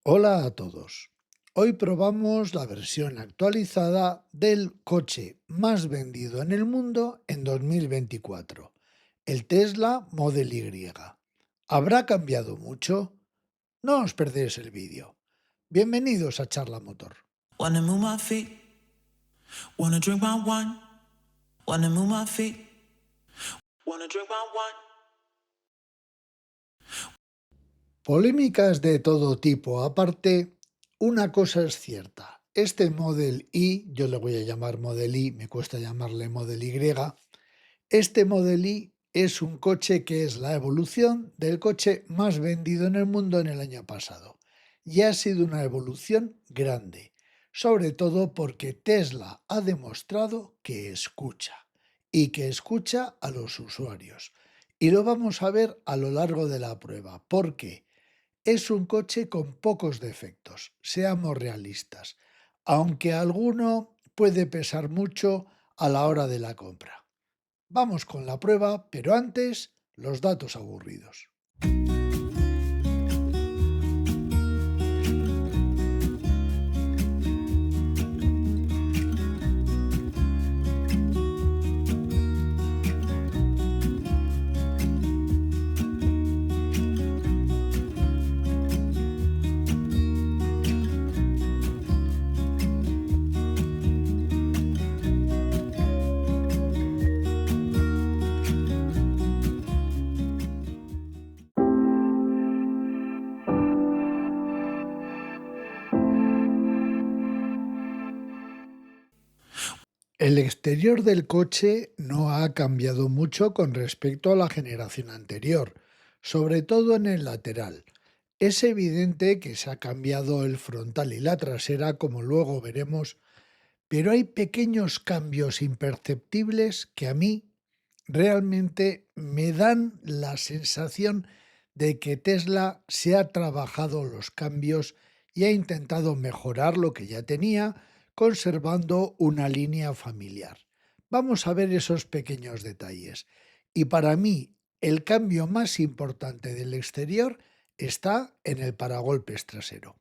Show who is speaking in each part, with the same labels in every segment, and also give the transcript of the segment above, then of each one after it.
Speaker 1: Hola a todos. Hoy probamos la versión actualizada del coche más vendido en el mundo en 2024, el Tesla Model Y. ¿Habrá cambiado mucho? No os perdéis el vídeo. Bienvenidos a Charla Motor.
Speaker 2: Wanna move my feet, wanna drink my wine, wanna move my feet, wanna drink my wine.
Speaker 1: Polémicas de todo tipo aparte, una cosa es cierta. Este Model Y, yo le voy a llamar Model Y, me cuesta llamarle Model Y. Este Model Y es un coche que es la evolución del coche más vendido en el mundo en el año pasado. Y ha sido una evolución grande, sobre todo porque Tesla ha demostrado que escucha y que escucha a los usuarios. Y lo vamos a ver a lo largo de la prueba, porque es un coche con pocos defectos, seamos realistas, aunque alguno puede pesar mucho a la hora de la compra. Vamos con la prueba, pero antes los datos aburridos. El exterior del coche no ha cambiado mucho con respecto a la generación anterior, sobre todo en el lateral. Es evidente que se ha cambiado el frontal y la trasera, como luego veremos, pero hay pequeños cambios imperceptibles que a mí realmente me dan la sensación de que Tesla se ha trabajado los cambios y ha intentado mejorar lo que ya tenía, conservando una línea familiar. Vamos a ver esos pequeños detalles. Y para mí, el cambio más importante del exterior está en el paragolpes trasero.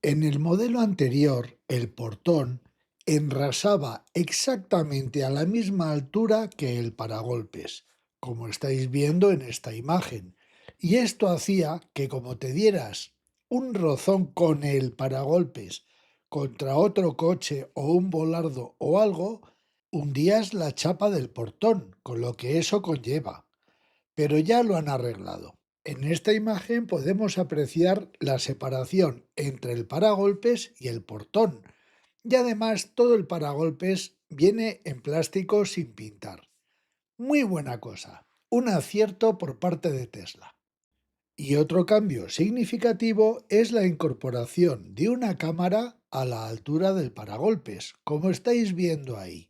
Speaker 1: En el modelo anterior, el portón enrasaba exactamente a la misma altura que el paragolpes, como estáis viendo en esta imagen, y esto hacía que como te dieras un rozón con el paragolpes contra otro coche o un volardo o algo, hundías la chapa del portón, con lo que eso conlleva. Pero ya lo han arreglado. En esta imagen podemos apreciar la separación entre el paragolpes y el portón, y además todo el paragolpes viene en plástico sin pintar. Muy buena cosa, un acierto por parte de Tesla. Y otro cambio significativo es la incorporación de una cámara a la altura del paragolpes, como estáis viendo ahí.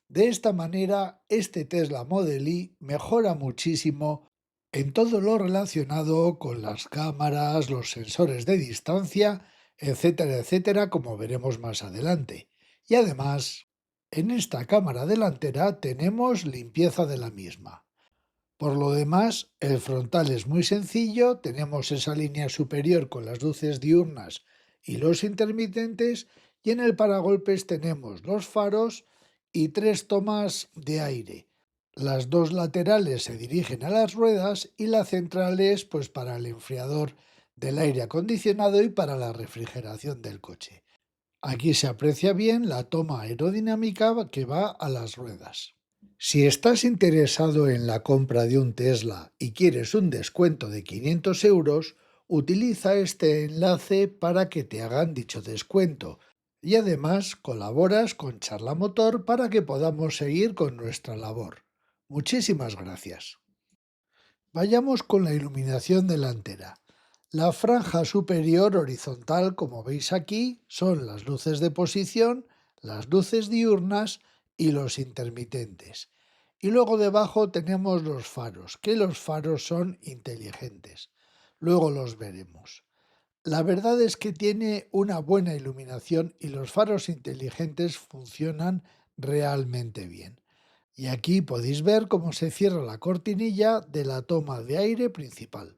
Speaker 1: De esta manera, este Tesla Model Y mejora muchísimo en todo lo relacionado con las cámaras, los sensores de distancia, etcétera, etcétera, como veremos más adelante. Y además, en esta cámara delantera tenemos limpieza de la misma. Por lo demás, el frontal es muy sencillo, tenemos esa línea superior con las luces diurnas y los intermitentes, y en el paragolpes tenemos los faros y tres tomas de aire. Las dos laterales se dirigen a las ruedas y la central es pues para el enfriador del aire acondicionado y para la refrigeración del coche. Aquí se aprecia bien la toma aerodinámica que va a las ruedas. Si estás interesado en la compra de un Tesla y quieres un descuento de 500 euros, utiliza este enlace para que te hagan dicho descuento y además colaboras con Charla Motor para que podamos seguir con nuestra labor. Muchísimas gracias. Vayamos con la iluminación delantera. La franja superior horizontal, como veis aquí, son las luces de posición, las luces diurnas y los intermitentes. Y luego debajo tenemos los faros, que los faros son inteligentes. Luego los veremos. La verdad es que tiene una buena iluminación y los faros inteligentes funcionan realmente bien. Y aquí podéis ver cómo se cierra la cortinilla de la toma de aire principal.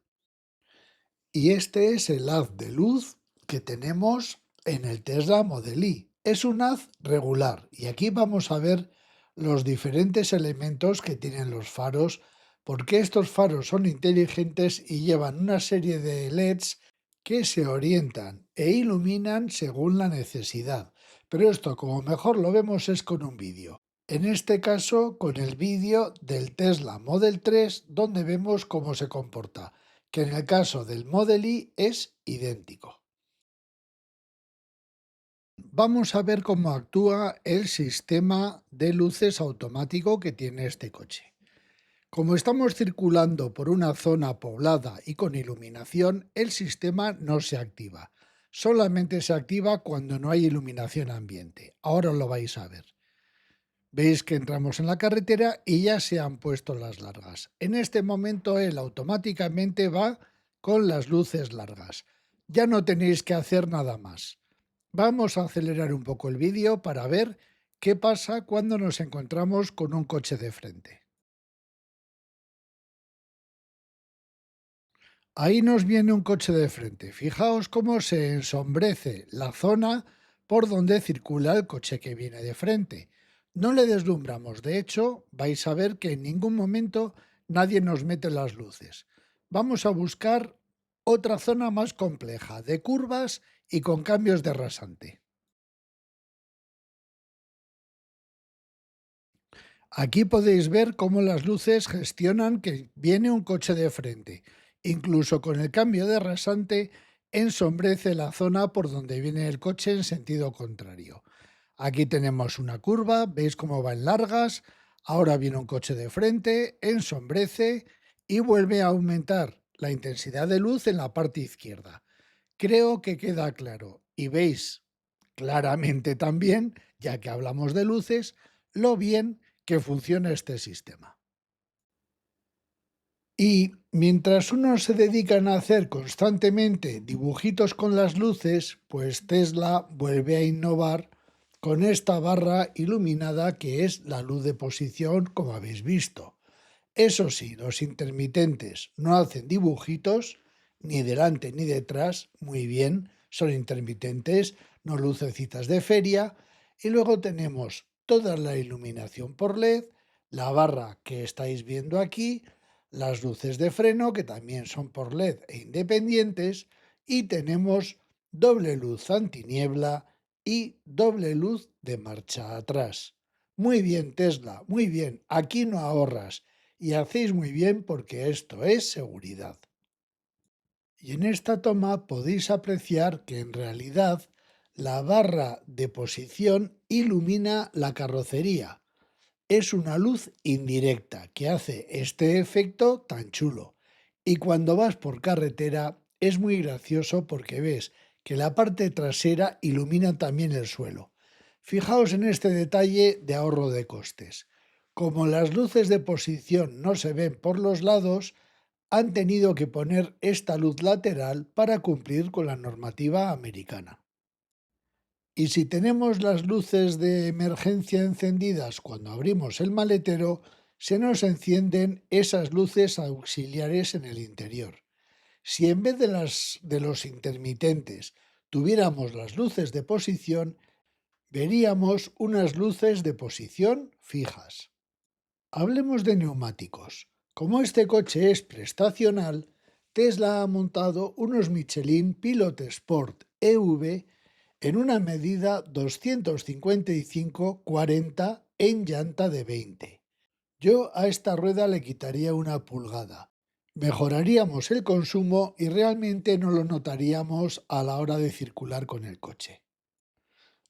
Speaker 1: Y este es el haz de luz que tenemos en el Tesla Model Y. Es un haz regular y aquí vamos a ver los diferentes elementos que tienen los faros, porque estos faros son inteligentes y llevan una serie de LEDs que se orientan e iluminan según la necesidad. Pero esto, como mejor lo vemos, es con un vídeo. En este caso, con el vídeo del Tesla Model 3, donde vemos cómo se comporta, que en el caso del Model Y es idéntico. Vamos a ver cómo actúa el sistema de luces automático que tiene este coche. Como estamos circulando por una zona poblada y con iluminación, el sistema no se activa. Solamente se activa cuando no hay iluminación ambiente. Ahora lo vais a ver. Veis que entramos en la carretera y ya se han puesto las largas. En este momento él automáticamente va con las luces largas. Ya no tenéis que hacer nada más. Vamos a acelerar un poco el vídeo para ver qué pasa cuando nos encontramos con un coche de frente. Ahí nos viene un coche de frente. Fijaos cómo se ensombrece la zona por donde circula el coche que viene de frente. No le deslumbramos, de hecho, vais a ver que en ningún momento nadie nos mete las luces. Vamos a buscar otra zona más compleja, de curvas y con cambios de rasante. Aquí podéis ver cómo las luces gestionan que viene un coche de frente. Incluso con el cambio de rasante ensombrece la zona por donde viene el coche en sentido contrario. Aquí tenemos una curva, veis cómo va en largas, ahora viene un coche de frente, ensombrece y vuelve a aumentar la intensidad de luz en la parte izquierda. Creo que queda claro y veis claramente también, ya que hablamos de luces, lo bien que funciona este sistema. Y mientras unos se dedican a hacer constantemente dibujitos con las luces, pues Tesla vuelve a innovar con esta barra iluminada que es la luz de posición, como habéis visto. Eso sí, los intermitentes no hacen dibujitos, ni delante ni detrás, muy bien, son intermitentes, no lucecitas de feria. Y luego tenemos toda la iluminación por LED, la barra que estáis viendo aquí, las luces de freno que también son por LED e independientes, y tenemos doble luz antiniebla y doble luz de marcha atrás. Muy bien, Tesla, muy bien, aquí no ahorras. Y hacéis muy bien porque esto es seguridad. Y en esta toma podéis apreciar que en realidad la barra de posición ilumina la carrocería. Es una luz indirecta que hace este efecto tan chulo. Y cuando vas por carretera es muy gracioso porque ves que la parte trasera ilumina también el suelo. Fijaos en este detalle de ahorro de costes. Como las luces de posición no se ven por los lados, han tenido que poner esta luz lateral para cumplir con la normativa americana. Y si tenemos las luces de emergencia encendidas cuando abrimos el maletero, se nos encienden esas luces auxiliares en el interior. Si en vez de los intermitentes tuviéramos las luces de posición, veríamos unas luces de posición fijas. Hablemos de neumáticos. Como este coche es prestacional, Tesla ha montado unos Michelin Pilot Sport EV en una medida 255-40 en llanta de 20. Yo a esta rueda le quitaría una pulgada. Mejoraríamos el consumo y realmente no lo notaríamos a la hora de circular con el coche.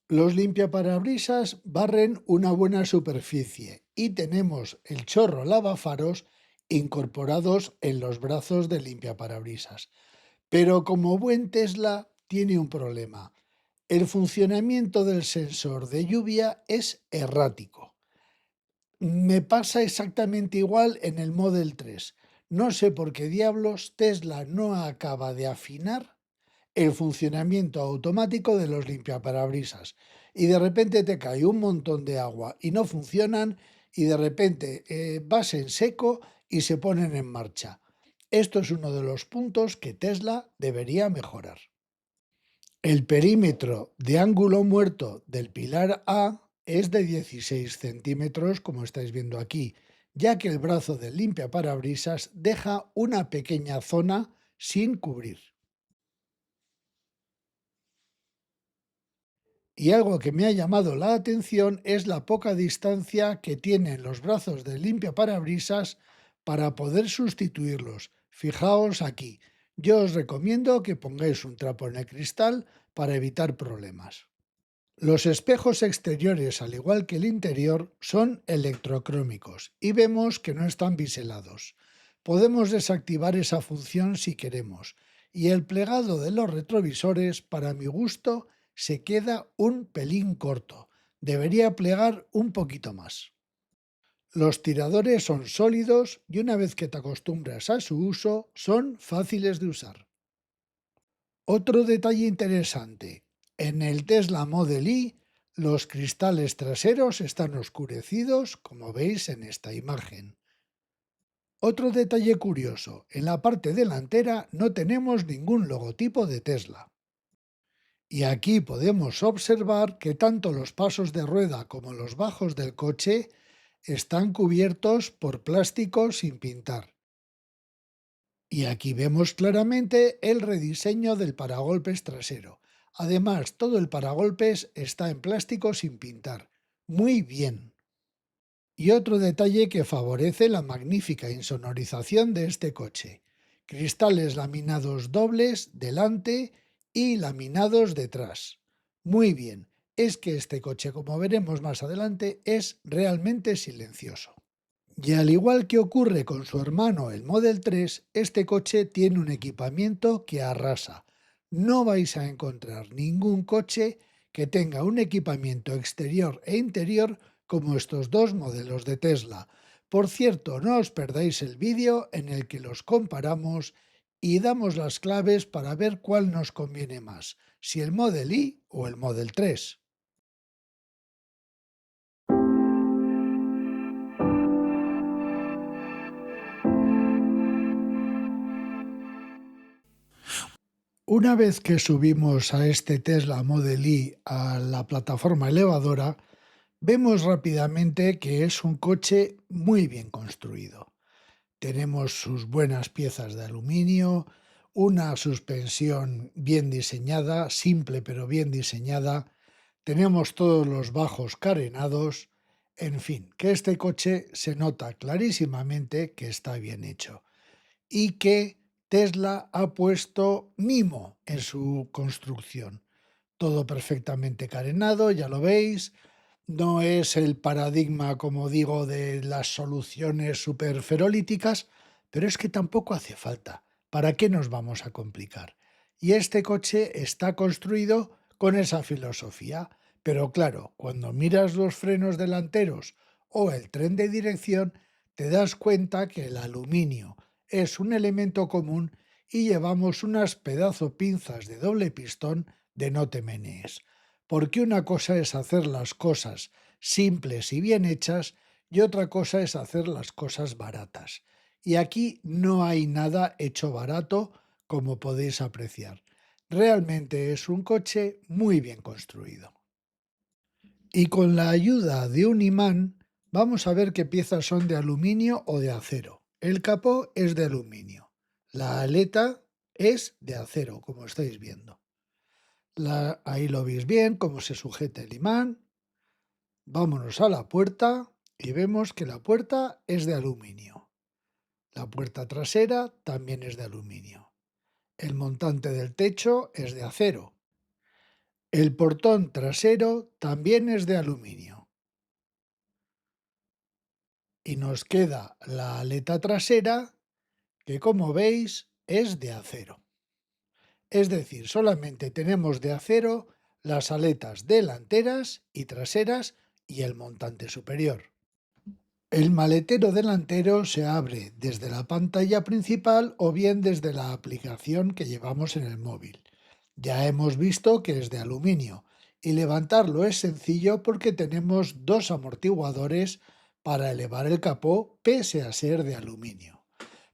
Speaker 1: Los limpiaparabrisas barren una buena superficie y tenemos el chorro lavafaros incorporados en los brazos del limpiaparabrisas. Pero como buen Tesla tiene un problema. El funcionamiento del sensor de lluvia es errático. Me pasa exactamente igual en el Model 3. No sé por qué diablos Tesla no acaba de afinar el funcionamiento automático de los limpiaparabrisas. Y de repente te cae un montón de agua y no funcionan y de repente vas en seco y se ponen en marcha. Esto es uno de los puntos que Tesla debería mejorar. El perímetro de ángulo muerto del pilar A es de 16 centímetros, como estáis viendo aquí, ya que el brazo del limpiaparabrisas deja una pequeña zona sin cubrir. Y algo que me ha llamado la atención es la poca distancia que tienen los brazos del limpiaparabrisas para poder sustituirlos. Fijaos aquí, yo os recomiendo que pongáis un trapo en el cristal para evitar problemas. Los espejos exteriores, al igual que el interior, son electrocrómicos y vemos que no están biselados. Podemos desactivar esa función si queremos, y el plegado de los retrovisores, para mi gusto, se queda un pelín corto. Debería plegar un poquito más. Los tiradores son sólidos y una vez que te acostumbras a su uso, son fáciles de usar. Otro detalle interesante, en el Tesla Model Y los cristales traseros están oscurecidos, como veis en esta imagen. Otro detalle curioso, en la parte delantera no tenemos ningún logotipo de Tesla. Y aquí podemos observar que tanto los pasos de rueda como los bajos del coche están cubiertos por plástico sin pintar. Y aquí vemos claramente el rediseño del paragolpes trasero. Además, todo el paragolpes está en plástico sin pintar. Muy bien. Y otro detalle que favorece la magnífica insonorización de este coche. Cristales laminados dobles delante y laminados detrás. Muy bien. Es que este coche, como veremos más adelante, es realmente silencioso. Y al igual que ocurre con su hermano el Model 3, este coche tiene un equipamiento que arrasa. No vais a encontrar ningún coche que tenga un equipamiento exterior e interior como estos dos modelos de Tesla. Por cierto, no os perdáis el vídeo en el que los comparamos y damos las claves para ver cuál nos conviene más, si el Model Y o el Model 3. Una vez que subimos a este Tesla Model Y a la plataforma elevadora, vemos rápidamente que es un coche muy bien construido. Tenemos sus buenas piezas de aluminio, una suspensión bien diseñada, simple pero bien diseñada, tenemos todos los bajos carenados, en fin, que este coche se nota clarísimamente que está bien hecho y que Tesla ha puesto mimo en su construcción. Todo perfectamente carenado, ya lo veis. No es el paradigma, como digo, de las soluciones superferolíticas, pero es que tampoco hace falta. ¿Para qué nos vamos a complicar? Y este coche está construido con esa filosofía. Pero claro, cuando miras los frenos delanteros o el tren de dirección, te das cuenta que el aluminio es un elemento común y llevamos unas pedazo pinzas de doble pistón de no te menees. Porque una cosa es hacer las cosas simples y bien hechas y otra cosa es hacer las cosas baratas. Y aquí no hay nada hecho barato, como podéis apreciar. Realmente es un coche muy bien construido. Y con la ayuda de un imán vamos a ver qué piezas son de aluminio o de acero. El capó es de aluminio. La aleta es de acero, como estáis viendo. Ahí lo veis bien, cómo se sujeta el imán. Vámonos a la puerta y vemos que la puerta es de aluminio. La puerta trasera también es de aluminio. El montante del techo es de acero. El portón trasero también es de aluminio. Y nos queda la aleta trasera, que como veis es de acero. Es decir, solamente tenemos de acero las aletas delanteras y traseras y el montante superior. El maletero delantero se abre desde la pantalla principal o bien desde la aplicación que llevamos en el móvil. Ya hemos visto que es de aluminio y levantarlo es sencillo porque tenemos dos amortiguadores para elevar el capó pese a ser de aluminio.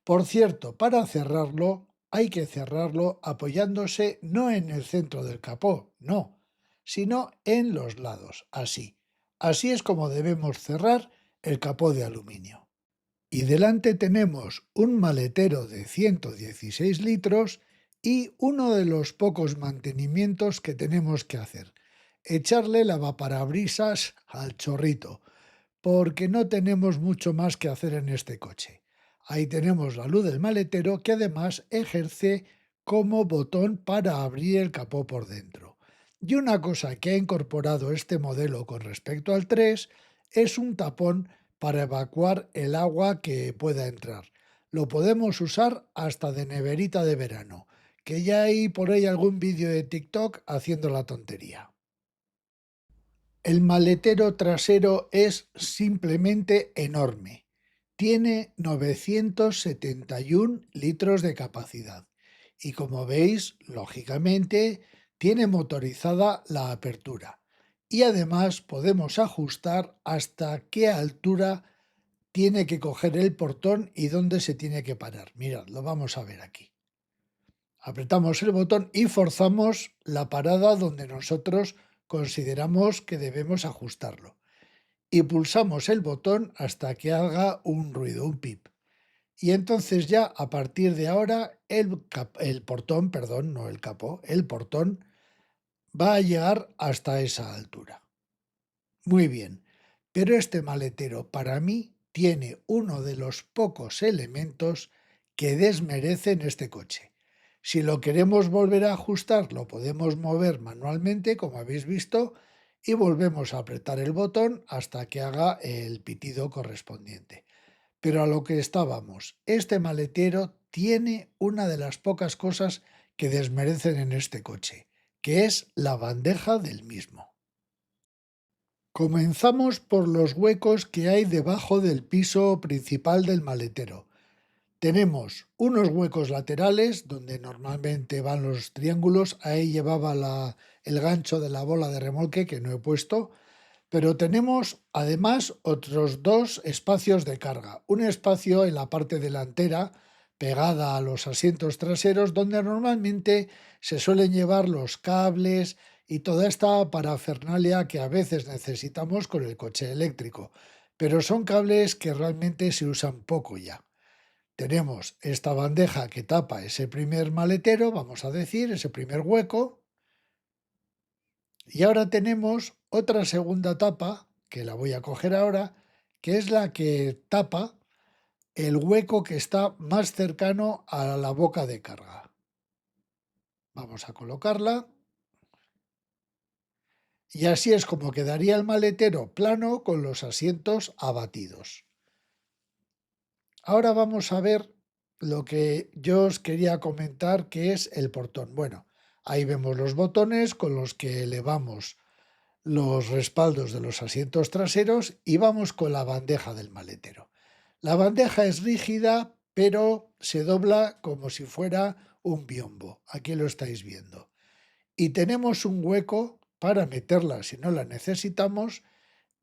Speaker 1: Por cierto, para cerrarlo, hay que cerrarlo apoyándose no en el centro del capó, no, sino en los lados, así. Así es como debemos cerrar el capó de aluminio. Y delante tenemos un maletero de 116 litros y uno de los pocos mantenimientos que tenemos que hacer: echarle lavaparabrisas al chorrito, porque no tenemos mucho más que hacer en este coche. Ahí tenemos la luz del maletero, que además ejerce como botón para abrir el capó por dentro. Y una cosa que ha incorporado este modelo con respecto al 3 es un tapón para evacuar el agua que pueda entrar. Lo podemos usar hasta de neverita de verano, que ya hay por ahí algún vídeo de TikTok haciendo la tontería. El maletero trasero es simplemente enorme. Tiene 971 litros de capacidad y, como veis, lógicamente, tiene motorizada la apertura. Y además podemos ajustar hasta qué altura tiene que coger el portón y dónde se tiene que parar. Mirad, lo vamos a ver aquí. Apretamos el botón y forzamos la parada donde nosotros consideramos que debemos ajustarlo. Y pulsamos el botón hasta que haga un ruido, un pip. Y entonces ya a partir de ahora el portón, perdón, no el capó, el portón va a llegar hasta esa altura. Muy bien, pero este maletero para mí tiene uno de los pocos elementos que desmerecen este coche. Si lo queremos volver a ajustar, lo podemos mover manualmente, como habéis visto, y volvemos a apretar el botón hasta que haga el pitido correspondiente. Pero a lo que estábamos, este maletero tiene una de las pocas cosas que desmerecen en este coche, que es la bandeja del mismo. Comenzamos por los huecos que hay debajo del piso principal del maletero. Tenemos unos huecos laterales donde normalmente van los triángulos. Ahí llevaba el gancho de la bola de remolque, que no he puesto, pero tenemos además otros dos espacios de carga. Un espacio en la parte delantera, pegada a los asientos traseros, donde normalmente se suelen llevar los cables y toda esta parafernalia que a veces necesitamos con el coche eléctrico, pero son cables que realmente se usan poco ya. Tenemos esta bandeja que tapa ese primer maletero, vamos a decir, ese primer hueco, y ahora tenemos otra segunda tapa, que la voy a coger ahora, que es la que tapa el hueco que está más cercano a la boca de carga. Vamos a colocarla y así es como quedaría el maletero plano con los asientos abatidos. Ahora vamos a ver lo que yo os quería comentar, que es el portón. Bueno, ahí vemos los botones con los que elevamos los respaldos de los asientos traseros y vamos con la bandeja del maletero. La bandeja es rígida, pero se dobla como si fuera un biombo. Aquí lo estáis viendo. Y tenemos un hueco para meterla, si no la necesitamos,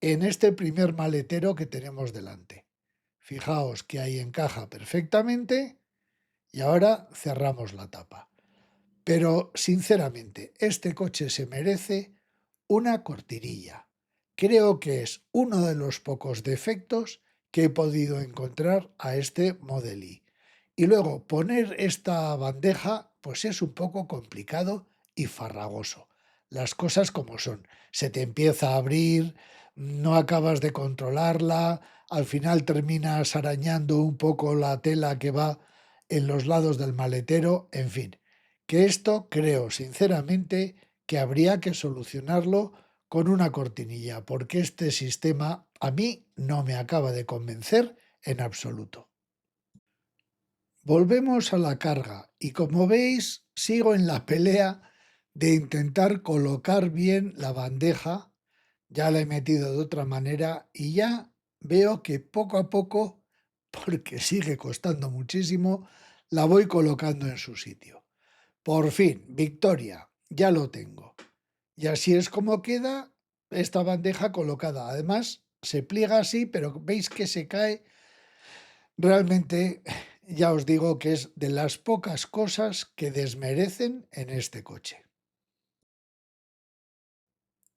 Speaker 1: en este primer maletero que tenemos delante. Fijaos que ahí encaja perfectamente y ahora cerramos la tapa. Pero, sinceramente, este coche se merece una cortinilla. Creo que es uno de los pocos defectos que he podido encontrar a este Model Y. Y luego poner esta bandeja pues es un poco complicado y farragoso. Las cosas como son. Se te empieza a abrir, no acabas de controlarla, al final terminas arañando un poco la tela que va en los lados del maletero, en fin, que esto creo sinceramente que habría que solucionarlo con una cortinilla, porque este sistema a mí no me acaba de convencer en absoluto. Volvemos a la carga y, como veis, sigo en la pelea de intentar colocar bien la bandeja. Ya la he metido de otra manera y ya veo que poco a poco, porque sigue costando muchísimo, la voy colocando en su sitio. Por fin, victoria, ya lo tengo. Y así es como queda esta bandeja colocada. Además, se pliega así, pero veis que se cae. Realmente Ya os digo que es de las pocas cosas que desmerecen en este coche.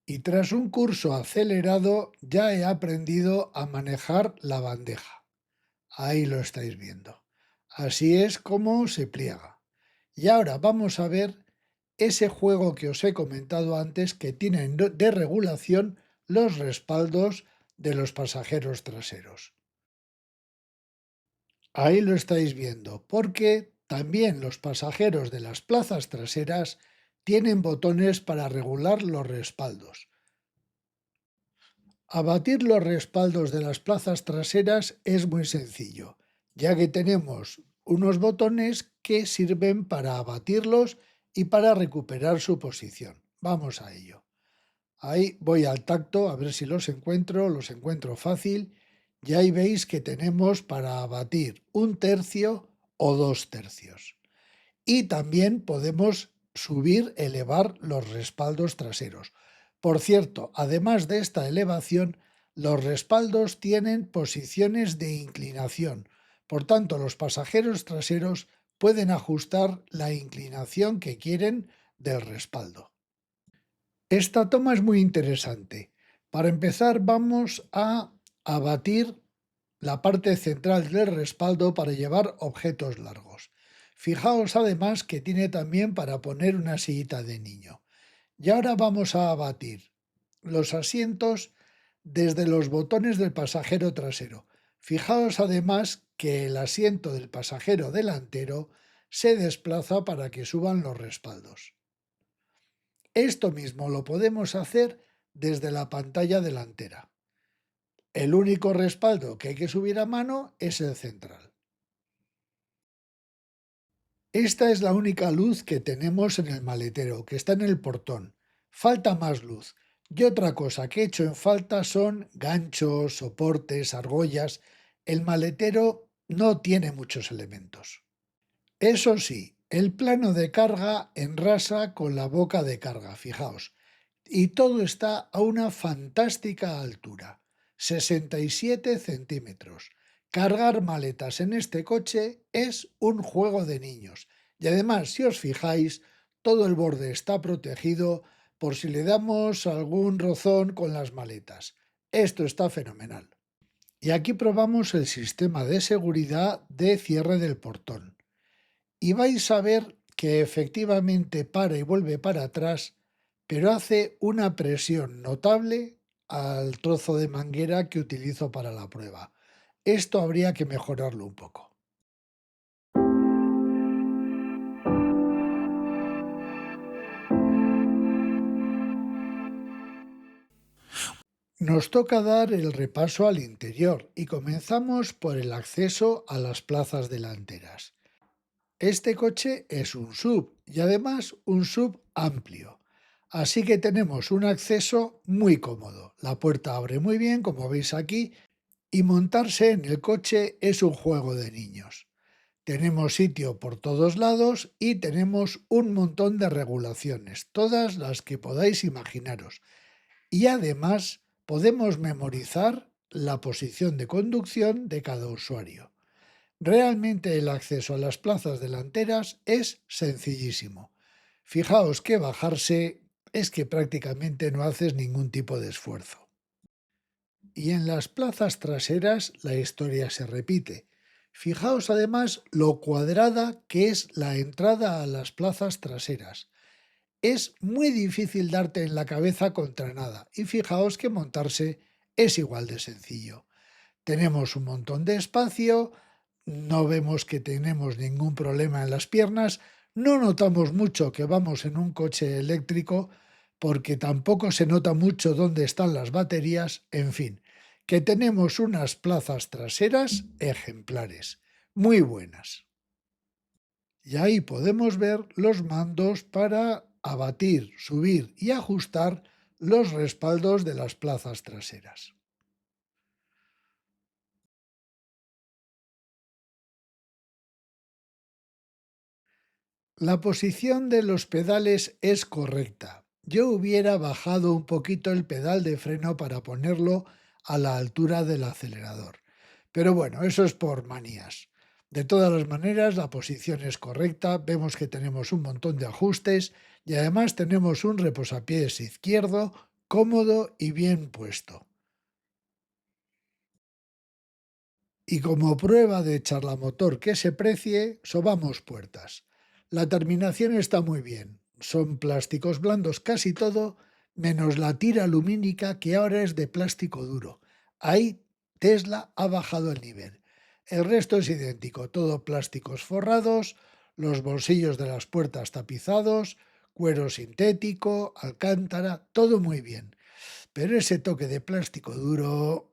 Speaker 1: Y tras un curso acelerado ya he aprendido a manejar la bandeja. Ahí lo estáis viendo. Así es como se pliega. Y ahora vamos a ver ese juego que os he comentado antes que tienen de regulación los respaldos de los pasajeros traseros. Ahí lo estáis viendo, porque también los pasajeros de las plazas traseras tienen botones para regular los respaldos. Abatir los respaldos de las plazas traseras es muy sencillo, ya que tenemos unos botones que sirven para abatirlos y para recuperar su posición. Vamos a ello. Ahí voy al tacto a ver si los encuentro fácil y ahí veis que tenemos para abatir 1/3 o 2/3. Y también podemos subir, elevar los respaldos traseros. Por cierto, además de esta elevación, los respaldos tienen posiciones de inclinación. Por tanto, los pasajeros traseros pueden ajustar la inclinación que quieren del respaldo. Esta toma es muy interesante. Para empezar, vamos a abatir la parte central del respaldo para llevar objetos largos. Fijaos además que tiene también para poner una sillita de niño. Y ahora vamos a abatir los asientos desde los botones del pasajero trasero. Fijaos además que el asiento del pasajero delantero se desplaza para que suban los respaldos. Esto mismo lo podemos hacer desde la pantalla delantera. El único respaldo que hay que subir a mano es el central. Esta es la única luz que tenemos en el maletero, que está en el portón. Falta más luz. Y otra cosa que he hecho en falta son ganchos, soportes, argollas. El maletero no tiene muchos elementos. Eso sí, el plano de carga enrasa con la boca de carga, fijaos. Y todo está a una fantástica altura, 67 centímetros. Cargar maletas en este coche es un juego de niños. Y además, si os fijáis, todo el borde está protegido por si le damos algún rozón con las maletas. Esto está fenomenal. Y aquí probamos el sistema de seguridad de cierre del portón. Y vais a ver que efectivamente para y vuelve para atrás, pero hace una presión notable al trozo de manguera que utilizo para la prueba. Esto habría que mejorarlo un poco. Nos toca dar el repaso al interior y comenzamos por el acceso a las plazas delanteras. Este coche es un SUV y además un SUV amplio. Así que tenemos un acceso muy cómodo. La puerta abre muy bien, como veis aquí, y montarse en el coche es un juego de niños. Tenemos sitio por todos lados y tenemos un montón de regulaciones, todas las que podáis imaginaros. Y además podemos memorizar la posición de conducción de cada usuario. Realmente el acceso a las plazas delanteras es sencillísimo. Fijaos que bajarse es que prácticamente no haces ningún tipo de esfuerzo. Y en las plazas traseras la historia se repite. Fijaos además lo cuadrada que es la entrada a las plazas traseras. Es muy difícil darte en la cabeza contra nada y fijaos que montarse es igual de sencillo. Tenemos un montón de espacio, no vemos que tenemos ningún problema en las piernas, no notamos mucho que vamos en un coche eléctrico porque tampoco se nota mucho dónde están las baterías, en fin, que tenemos unas plazas traseras ejemplares, muy buenas. Y ahí podemos ver los mandos para abatir, subir y ajustar los respaldos de las plazas traseras. La posición de los pedales es correcta. Yo hubiera bajado un poquito el pedal de freno para ponerlo a la altura del acelerador. Pero bueno, eso es por manías. De todas las maneras, la posición es correcta, vemos que tenemos un montón de ajustes y además tenemos un reposapiés izquierdo cómodo y bien puesto. Y como prueba de charlamotor que se precie, sobamos puertas. La terminación está muy bien, son plásticos blandos casi todo, menos la tira lumínica que ahora es de plástico duro. Ahí Tesla ha bajado el nivel. El resto es idéntico, todo plásticos forrados, los bolsillos de las puertas tapizados, cuero sintético, alcántara, todo muy bien. Pero ese toque de plástico duro...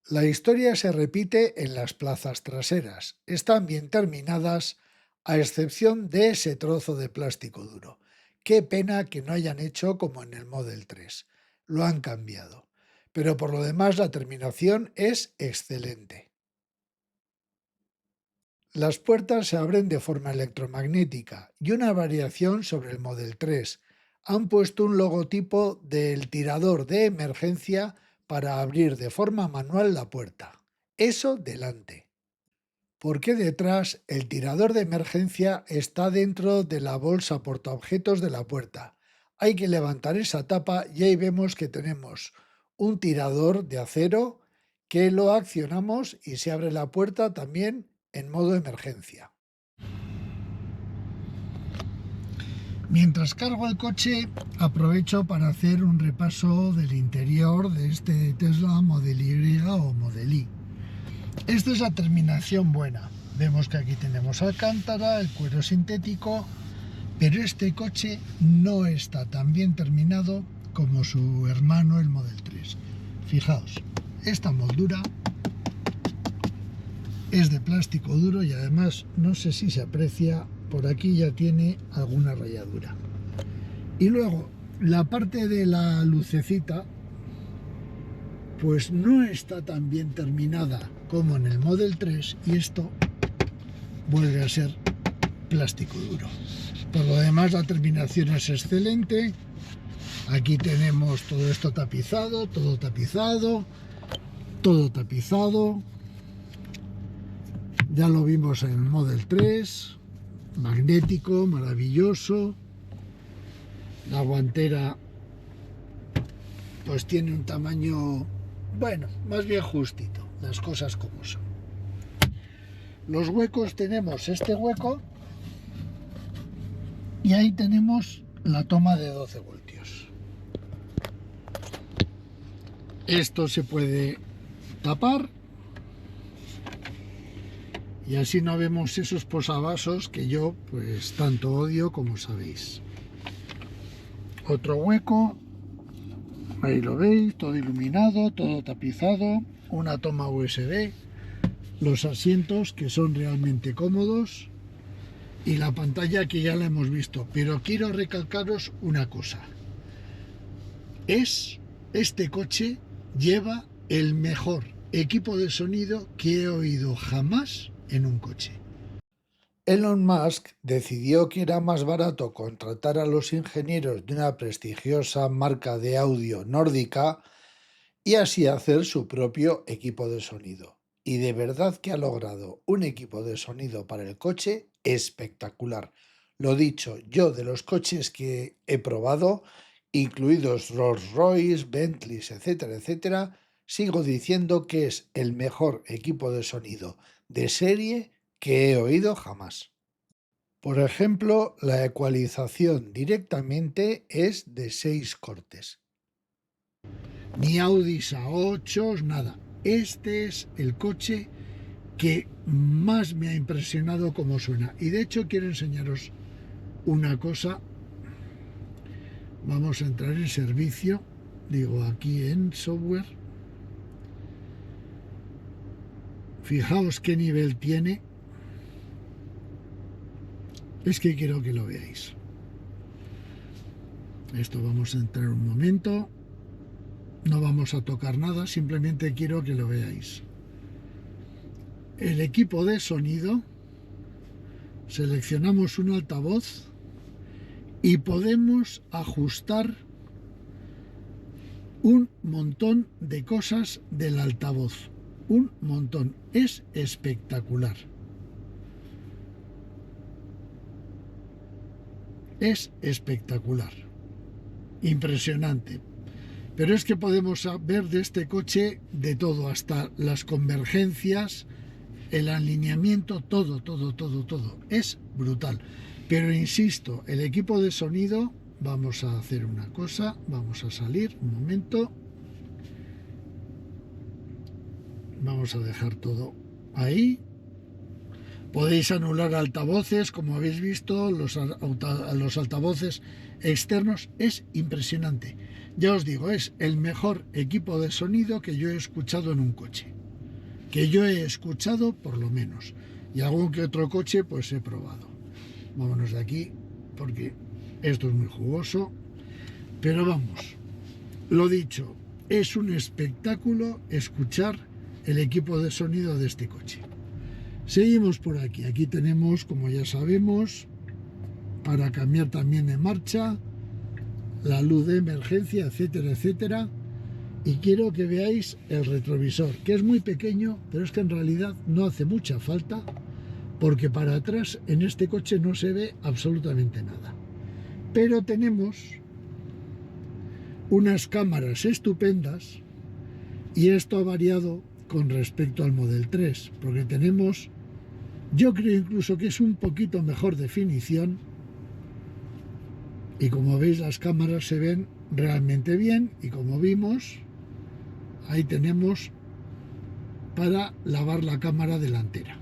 Speaker 1: La historia se repite en las plazas traseras. Están bien terminadas, a excepción de ese trozo de plástico duro. Qué pena que no hayan hecho como en el Model 3. Lo han cambiado. Pero por lo demás la terminación es excelente. Las puertas se abren de forma electromagnética y una variación sobre el Model 3. Han puesto un logotipo del tirador de emergencia para abrir de forma manual la puerta. Eso delante. Porque detrás el tirador de emergencia está dentro de la bolsa portaobjetos de la puerta. Hay que levantar esa tapa y ahí vemos que tenemos un tirador de acero que lo accionamos y se abre la puerta también en modo emergencia. Mientras cargo el coche, aprovecho para hacer un repaso del interior de este Tesla Model Y o Model I. Esta es la terminación buena. Vemos que aquí tenemos alcántara, el cuero sintético, pero este coche no está tan bien terminado como su hermano el Model 3. Fijaos, esta moldura es de plástico duro y además no sé si se aprecia, por aquí ya tiene alguna rayadura. Y luego la parte de la lucecita pues no está tan bien terminada como en el Model 3 y esto vuelve a ser plástico duro. Por lo demás la terminación es excelente. Aquí tenemos todo esto tapizado, todo tapizado, todo tapizado. Ya lo vimos en el Model 3, magnético, maravilloso. La guantera pues tiene un tamaño, bueno, más bien justito, las cosas como son. Los huecos, tenemos este hueco y ahí tenemos la toma de 12 voltios. Esto se puede tapar y así no vemos esos posavasos que yo pues tanto odio, como sabéis. Otro hueco, ahí lo veis, todo iluminado, todo tapizado, una toma USB, los asientos que son realmente cómodos y la pantalla que ya la hemos visto. Pero quiero recalcaros una cosa, este coche lleva el mejor equipo de sonido que he oído jamás en un coche. Elon Musk decidió que era más barato contratar a los ingenieros de una prestigiosa marca de audio nórdica y así hacer su propio equipo de sonido. Y de verdad que ha logrado un equipo de sonido para el coche espectacular. Lo dicho, yo de los coches que he probado, incluidos Rolls-Royce, Bentleys, etcétera, etcétera, sigo diciendo que es el mejor equipo de sonido de serie que he oído jamás. Por ejemplo, la ecualización directamente es de 6 cortes. Ni Audis A8, nada. Este es el coche que más me ha impresionado cómo suena. Y de hecho quiero enseñaros una cosa. Vamos a entrar en servicio, digo aquí en software. Fijaos qué nivel tiene. Es que quiero que lo veáis. Esto vamos a entrar un momento. No vamos a tocar nada, simplemente quiero que lo veáis. El equipo de sonido, seleccionamos un altavoz y podemos ajustar un montón de cosas del altavoz. un montón. Es espectacular. Es espectacular. Impresionante. Pero es que podemos ver de este coche de todo, hasta las convergencias, el alineamiento, todo. Es brutal. Pero insisto, el equipo de sonido, vamos a hacer una cosa, vamos a salir un momento. Vamos a dejar todo ahí. Podéis anular altavoces, como habéis visto, los altavoces externos. Es impresionante. Ya os digo, es el mejor equipo de sonido que yo he escuchado en un coche. Que yo he escuchado, por lo menos. Y algún que otro coche, pues he probado. Vámonos de aquí, porque esto es muy jugoso. Pero vamos, lo dicho, es un espectáculo escuchar el equipo de sonido de este coche. Seguimos por aquí. Aquí tenemos, como ya sabemos, para cambiar también de marcha, la luz de emergencia, etcétera. Y quiero que veáis el retrovisor, que es muy pequeño, pero es que en realidad no hace mucha falta, porque para atrás en este coche no se ve absolutamente nada. Pero tenemos unas cámaras estupendas, y esto ha variado con respecto al Model 3, porque tenemos, yo creo incluso que es un poquito mejor definición, y como veis las cámaras se ven realmente bien, y como vimos, ahí tenemos para lavar la cámara delantera.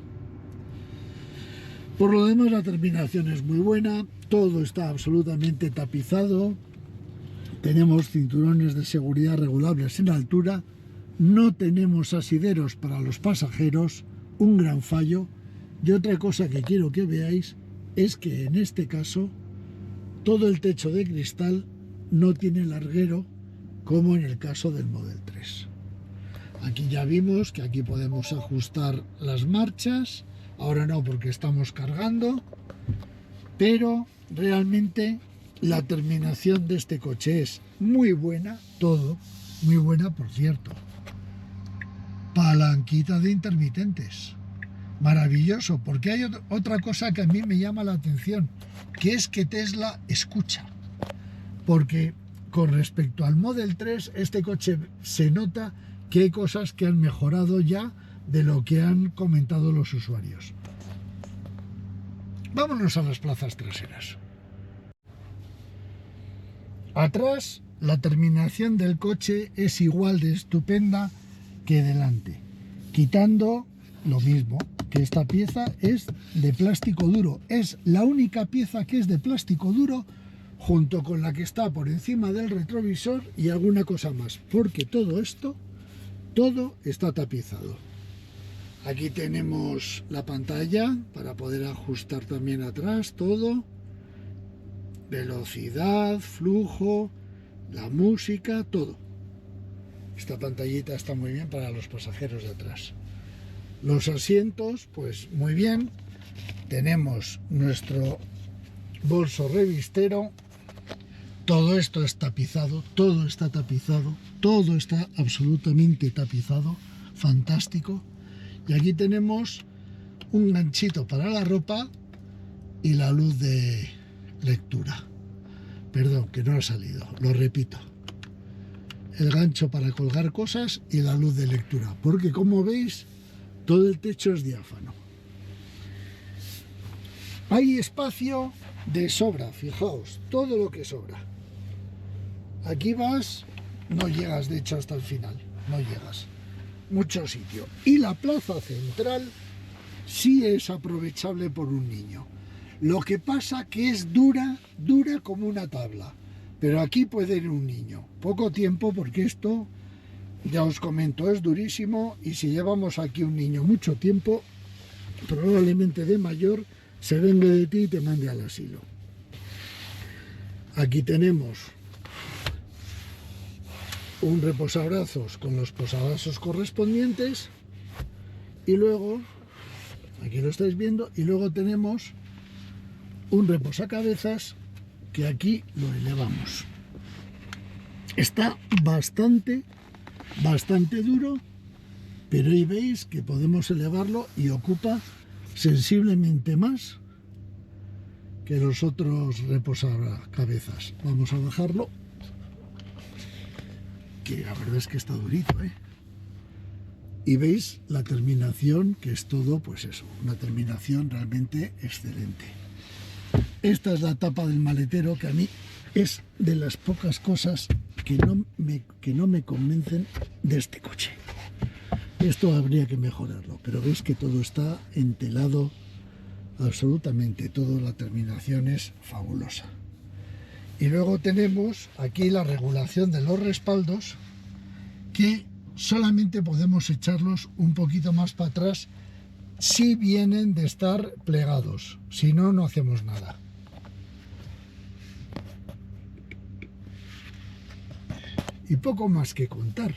Speaker 1: Por lo demás, la terminación es muy buena, todo está absolutamente tapizado, tenemos cinturones de seguridad regulables en altura, no tenemos asideros para los pasajeros, un gran fallo. Y otra cosa que quiero que veáis es que en este caso todo el techo de cristal no tiene larguero como en el caso del Model 3. Aquí ya vimos que aquí podemos ajustar las marchas, ahora no porque estamos cargando, pero realmente la terminación de este coche es muy buena, todo muy buena, por cierto. Palanquita de intermitentes, maravilloso, porque hay otra cosa que a mí me llama la atención, que es que Tesla escucha, porque con respecto al Model 3 este coche se nota que hay cosas que han mejorado ya de lo que han comentado los usuarios. Vámonos a las plazas traseras. Atrás la terminación del coche es igual de estupenda que delante, quitando lo mismo, que esta pieza es de plástico duro, es la única pieza que es de plástico duro, junto con la que está por encima del retrovisor y alguna cosa más, porque todo esto, todo está tapizado. Aquí tenemos la pantalla para poder ajustar también atrás todo, velocidad, flujo, la música, todo. Esta pantallita está muy bien para los pasajeros de atrás. Los asientos, pues muy bien. Tenemos nuestro bolso revistero. Todo esto es tapizado, todo está tapizado, todo está absolutamente tapizado. Fantástico. Y aquí tenemos un ganchito para la ropa y la luz de lectura. Perdón, que no ha salido, lo repito. El gancho para colgar cosas y la luz de lectura, porque como veis todo el techo es diáfano. Hay espacio de sobra, fijaos, todo lo que sobra. Aquí vas, no llegas de hecho hasta el final, no llegas. Mucho sitio. Y la plaza central sí es aprovechable por un niño. Lo que pasa que es dura como una tabla. Pero aquí puede ir un niño. Poco tiempo porque esto, ya os comento, es durísimo y si llevamos aquí un niño mucho tiempo, probablemente de mayor, se venga de ti y te mande al asilo. Aquí tenemos un reposabrazos con los posavasos correspondientes y luego, aquí lo estáis viendo, y luego tenemos un reposacabezas que aquí lo elevamos. Está bastante duro Pero ahí veis que podemos elevarlo y ocupa sensiblemente más que los otros reposacabezas. Vamos a bajarlo, que la verdad es que está durito, ¿eh? Y veis la terminación, que es todo, pues eso, una terminación realmente excelente. Esta es la tapa del maletero, que a mí es de las pocas cosas que no me convencen de este coche. Esto habría que mejorarlo, pero veis que todo está entelado, absolutamente todo, la terminación es fabulosa. Y luego tenemos aquí la regulación de los respaldos, que solamente podemos echarlos un poquito más para atrás si vienen de estar plegados, si no, no hacemos nada. Y poco más que contar.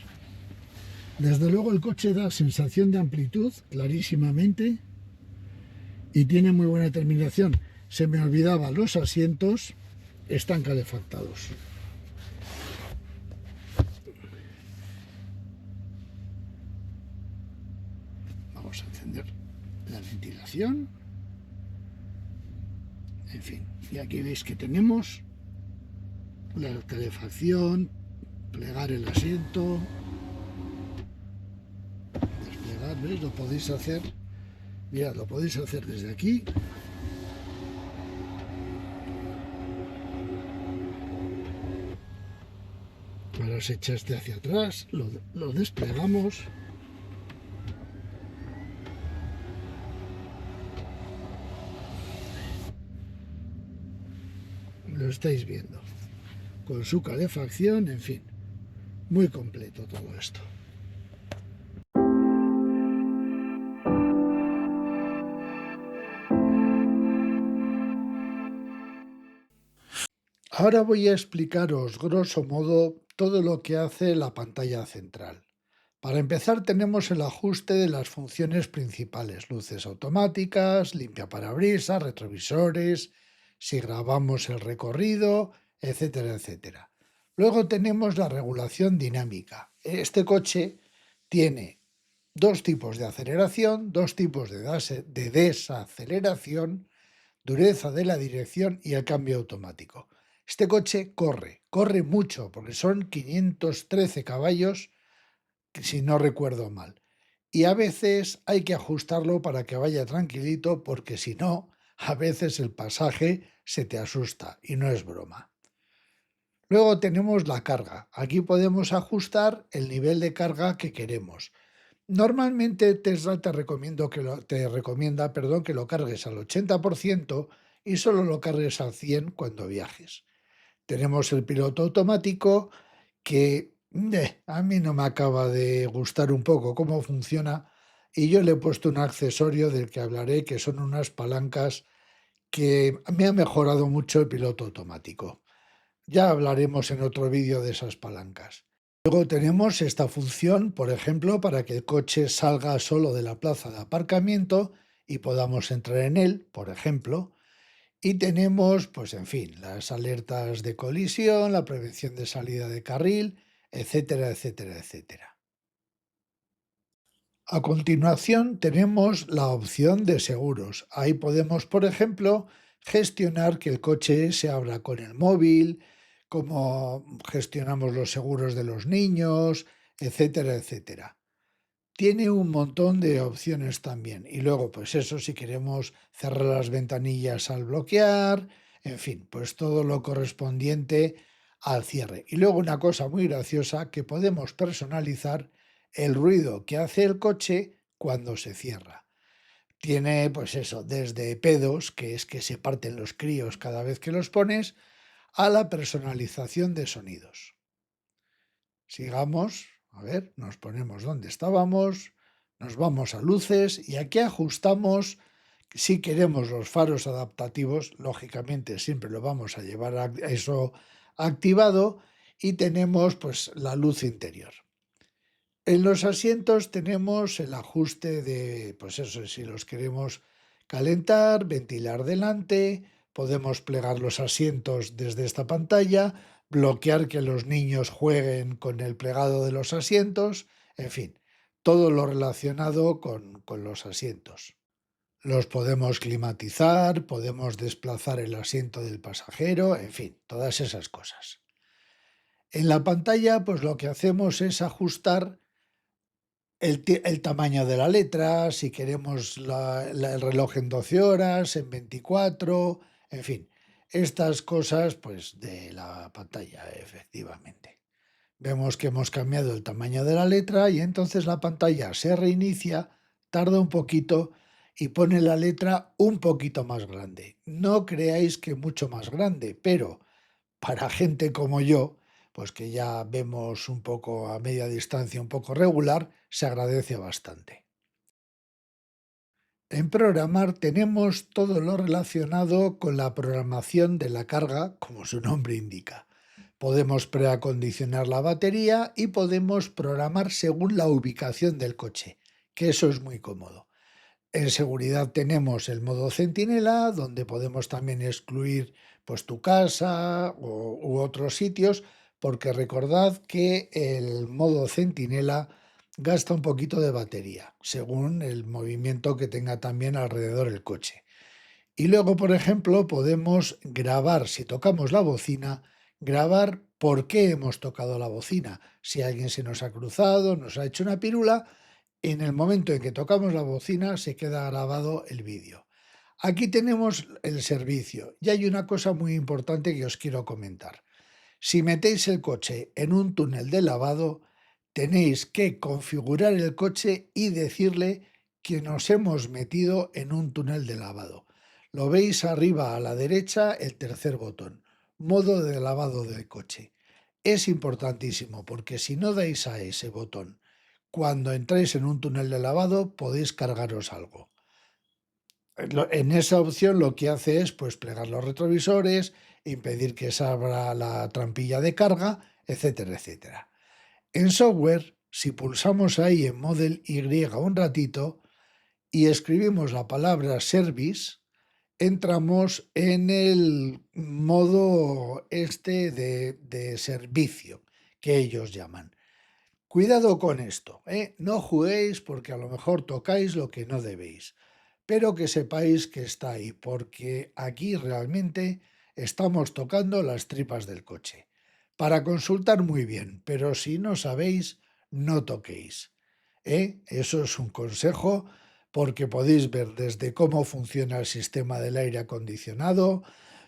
Speaker 1: Desde luego el coche da sensación de amplitud clarísimamente y tiene muy buena terminación. Se me olvidaba, los asientos están calefactados. Vamos a encender la ventilación. En fin, y aquí veis que tenemos la calefacción, plegar el asiento, desplegar, ¿veis? Lo podéis hacer, mirad, lo podéis hacer desde aquí. Ahora se echa este hacia atrás, lo desplegamos. Lo estáis viendo, con su calefacción, en fin, muy completo todo esto. Ahora voy a explicaros, grosso modo, todo lo que hace la pantalla central. Para empezar, tenemos el ajuste de las funciones principales: luces automáticas, limpiaparabrisas, retrovisores, si grabamos el recorrido, etcétera, etcétera. Luego tenemos la regulación dinámica. Este coche tiene dos tipos de aceleración, dos tipos de desaceleración, dureza de la dirección y el cambio automático. Este coche corre mucho, porque son 513 caballos, si no recuerdo mal. Y a veces hay que ajustarlo para que vaya tranquilito, porque si no, a veces el pasaje se te asusta y no es broma. Luego tenemos la carga. Aquí podemos ajustar el nivel de carga que queremos. Normalmente Tesla te recomienda, que lo cargues al 80% y solo lo cargues al 100% cuando viajes. Tenemos el piloto automático, que a mí no me acaba de gustar un poco cómo funciona, y yo le he puesto un accesorio del que hablaré, que son unas palancas que me ha mejorado mucho el piloto automático. Ya hablaremos en otro vídeo de esas palancas. Luego tenemos esta función, por ejemplo, para que el coche salga solo de la plaza de aparcamiento y podamos entrar en él, por ejemplo. Y tenemos, pues en fin, las alertas de colisión, la prevención de salida de carril, etcétera, etcétera, etcétera. A continuación tenemos la opción de seguros. Ahí podemos, por ejemplo, gestionar que el coche se abra con el móvil, cómo gestionamos los seguros de los niños, etcétera, etcétera. Tiene un montón de opciones también. Y luego, pues eso, si queremos cerrar las ventanillas al bloquear, en fin, pues todo lo correspondiente al cierre. Y luego una cosa muy graciosa, que podemos personalizar el ruido que hace el coche cuando se cierra. Tiene, pues eso, desde pedos, que es que se parten los críos cada vez que los pones, a la personalización de sonidos. Sigamos, a ver, nos ponemos donde estábamos, nos vamos a luces y aquí ajustamos. Si queremos los faros adaptativos, lógicamente siempre lo vamos a llevar a eso activado, y tenemos pues la luz interior. En los asientos tenemos el ajuste de, pues eso, si los queremos calentar, ventilar delante, podemos plegar los asientos desde esta pantalla, bloquear que los niños jueguen con el plegado de los asientos, en fin, todo lo relacionado con los asientos. Los podemos climatizar, podemos desplazar el asiento del pasajero, en fin, todas esas cosas. En la pantalla, pues lo que hacemos es ajustar el tamaño de la letra, si queremos el reloj en 12 horas, en 24, en fin, estas cosas pues de la pantalla, efectivamente. Vemos que hemos cambiado el tamaño de la letra y entonces la pantalla se reinicia, tarda un poquito y pone la letra un poquito más grande. No creáis que mucho más grande, pero para gente como yo, pues que ya vemos un poco a media distancia, un poco regular, se agradece bastante. En programar tenemos todo lo relacionado con la programación de la carga, como su nombre indica. Podemos preacondicionar la batería y podemos programar según la ubicación del coche, que eso es muy cómodo. En seguridad tenemos el modo centinela, donde podemos también excluir pues tu casa u otros sitios, porque recordad que el modo centinela gasta un poquito de batería, según el movimiento que tenga también alrededor el coche. Y luego, por ejemplo, podemos grabar, si tocamos la bocina, grabar por qué hemos tocado la bocina. Si alguien se nos ha cruzado, nos ha hecho una pirula, en el momento en que tocamos la bocina se queda grabado el vídeo. Aquí tenemos el servicio y hay una cosa muy importante que os quiero comentar. Si metéis el coche en un túnel de lavado, tenéis que configurar el coche y decirle que nos hemos metido en un túnel de lavado. Lo veis arriba a la derecha, el tercer botón, modo de lavado del coche. Es importantísimo porque si no dais a ese botón cuando entráis en un túnel de lavado, podéis cargaros algo. En esa opción lo que hace es pues plegar los retrovisores, impedir que se abra la trampilla de carga, etcétera, etcétera. En software, si pulsamos ahí en Model Y un ratito y escribimos la palabra Service, entramos en el modo este de servicio que ellos llaman. Cuidado con esto, ¿eh? No juguéis porque a lo mejor tocáis lo que no debéis, pero que sepáis que está ahí, porque aquí realmente estamos tocando las tripas del coche. Para consultar muy bien, pero si no sabéis, no toquéis. ¿Eh? Eso es un consejo porque podéis ver desde cómo funciona el sistema del aire acondicionado,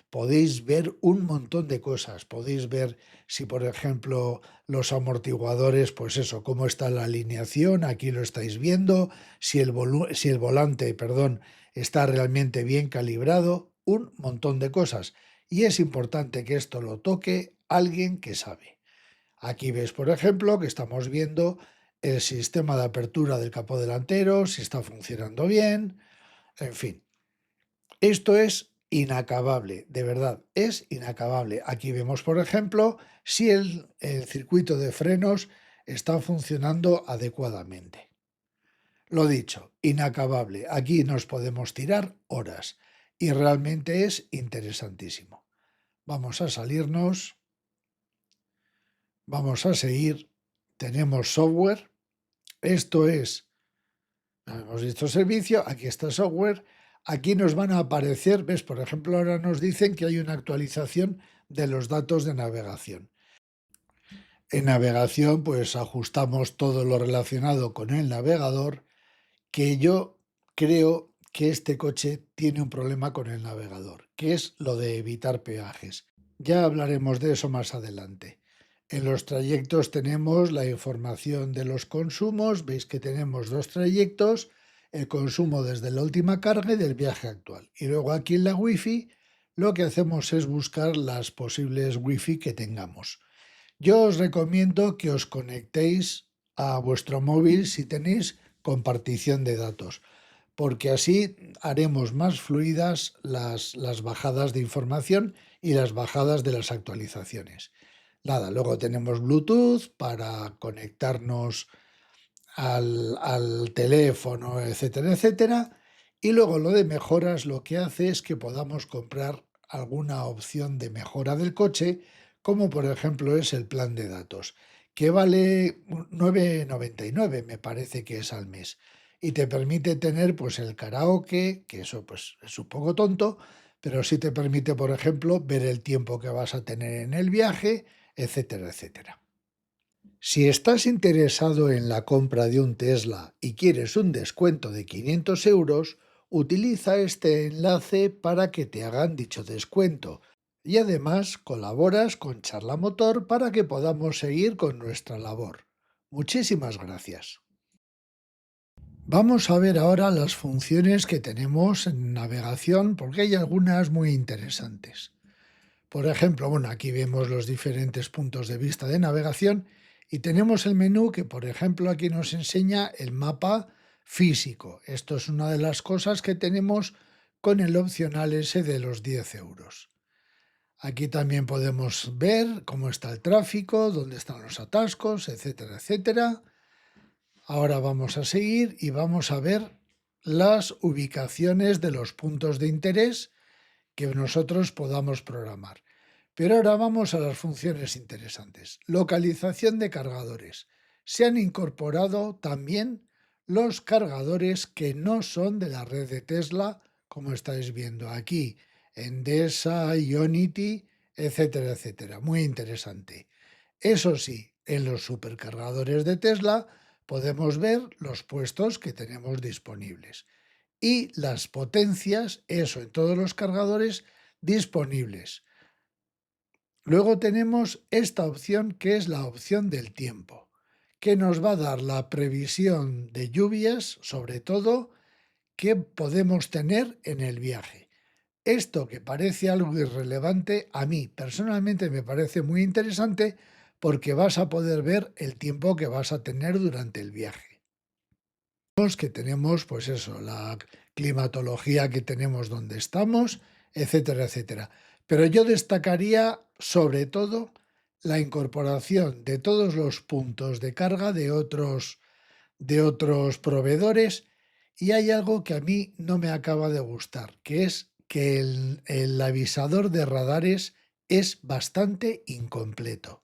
Speaker 1: podéis ver un montón de cosas. Podéis ver si, por ejemplo, los amortiguadores, pues eso, cómo está la alineación, aquí lo estáis viendo, si el volante, perdón, está realmente bien calibrado, un montón de cosas. Y es importante que esto lo toque alguien que sabe. Aquí ves, por ejemplo, que estamos viendo el sistema de apertura del capó delantero, si está funcionando bien, en fin. Esto es inacabable, de verdad, es inacabable. Aquí vemos, por ejemplo, si el circuito de frenos está funcionando adecuadamente. Lo dicho, inacabable. Aquí nos podemos tirar horas y realmente es interesantísimo. Vamos a salirnos, vamos a seguir. Tenemos software. Esto es, hemos visto servicio, aquí está software. Aquí nos van a aparecer, ves, por ejemplo, ahora nos dicen que hay una actualización de los datos de navegación. En navegación, pues ajustamos todo lo relacionado con el navegador, que yo creo que este coche tiene un problema con el navegador, que es lo de evitar peajes. Ya hablaremos de eso más adelante. En los trayectos tenemos la información de los consumos, veis que tenemos dos trayectos, el consumo desde la última carga y del viaje actual. Y luego aquí en la Wi-Fi lo que hacemos es buscar las posibles Wi-Fi que tengamos. Yo os recomiendo que os conectéis a vuestro móvil si tenéis compartición de datos, porque así haremos más fluidas las bajadas de información y las bajadas de las actualizaciones. Nada, luego tenemos Bluetooth para conectarnos al teléfono, etcétera, etcétera. Y luego lo de mejoras lo que hace es que podamos comprar alguna opción de mejora del coche, como por ejemplo es el plan de datos, que vale 9,99 me parece que es al mes. Y te permite tener pues el karaoke, que eso pues es un poco tonto, pero sí te permite, por ejemplo, ver el tiempo que vas a tener en el viaje, etcétera, etcétera. Si estás interesado en la compra de un Tesla y quieres un descuento de 500 euros, utiliza este enlace para que te hagan dicho descuento. Y además colaboras con Charla Motor para que podamos seguir con nuestra labor. Muchísimas gracias. Vamos a ver ahora las funciones que tenemos en navegación porque hay algunas muy interesantes. Por ejemplo, bueno, aquí vemos los diferentes puntos de vista de navegación y tenemos el menú que, por ejemplo, aquí nos enseña el mapa físico. Esto es una de las cosas que tenemos con el opcional ese de los 10 euros. Aquí también podemos ver cómo está el tráfico, dónde están los atascos, etcétera, etcétera. Ahora vamos a seguir y vamos a ver las ubicaciones de los puntos de interés que nosotros podamos programar. Pero ahora vamos a las funciones interesantes. Localización de cargadores. Se han incorporado también los cargadores que no son de la red de Tesla, como estáis viendo aquí, Endesa, Ionity, etcétera, etcétera. Muy interesante. Eso sí, en los supercargadores de Tesla podemos ver los puestos que tenemos disponibles y las potencias, eso, en todos los cargadores disponibles. Luego tenemos esta opción que es la opción del tiempo, que nos va a dar la previsión de lluvias, sobre todo, que podemos tener en el viaje. Esto que parece algo irrelevante, a mí personalmente me parece muy interesante porque vas a poder ver el tiempo que vas a tener durante el viaje. Que tenemos, pues eso, la climatología que tenemos donde estamos, etcétera, etcétera. Pero yo destacaría sobre todo la incorporación de todos los puntos de carga de otros proveedores y hay algo que a mí no me acaba de gustar, que es que el avisador de radares es bastante incompleto.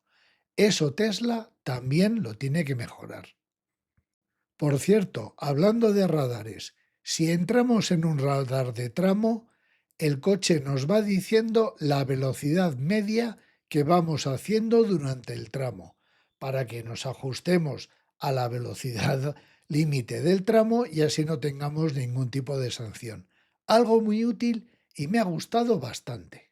Speaker 1: Eso Tesla también lo tiene que mejorar. Por cierto, hablando de radares, si entramos en un radar de tramo, el coche nos va diciendo la velocidad media que vamos haciendo durante el tramo, para que nos ajustemos a la velocidad límite del tramo y así no tengamos ningún tipo de sanción. Algo muy útil y me ha gustado bastante.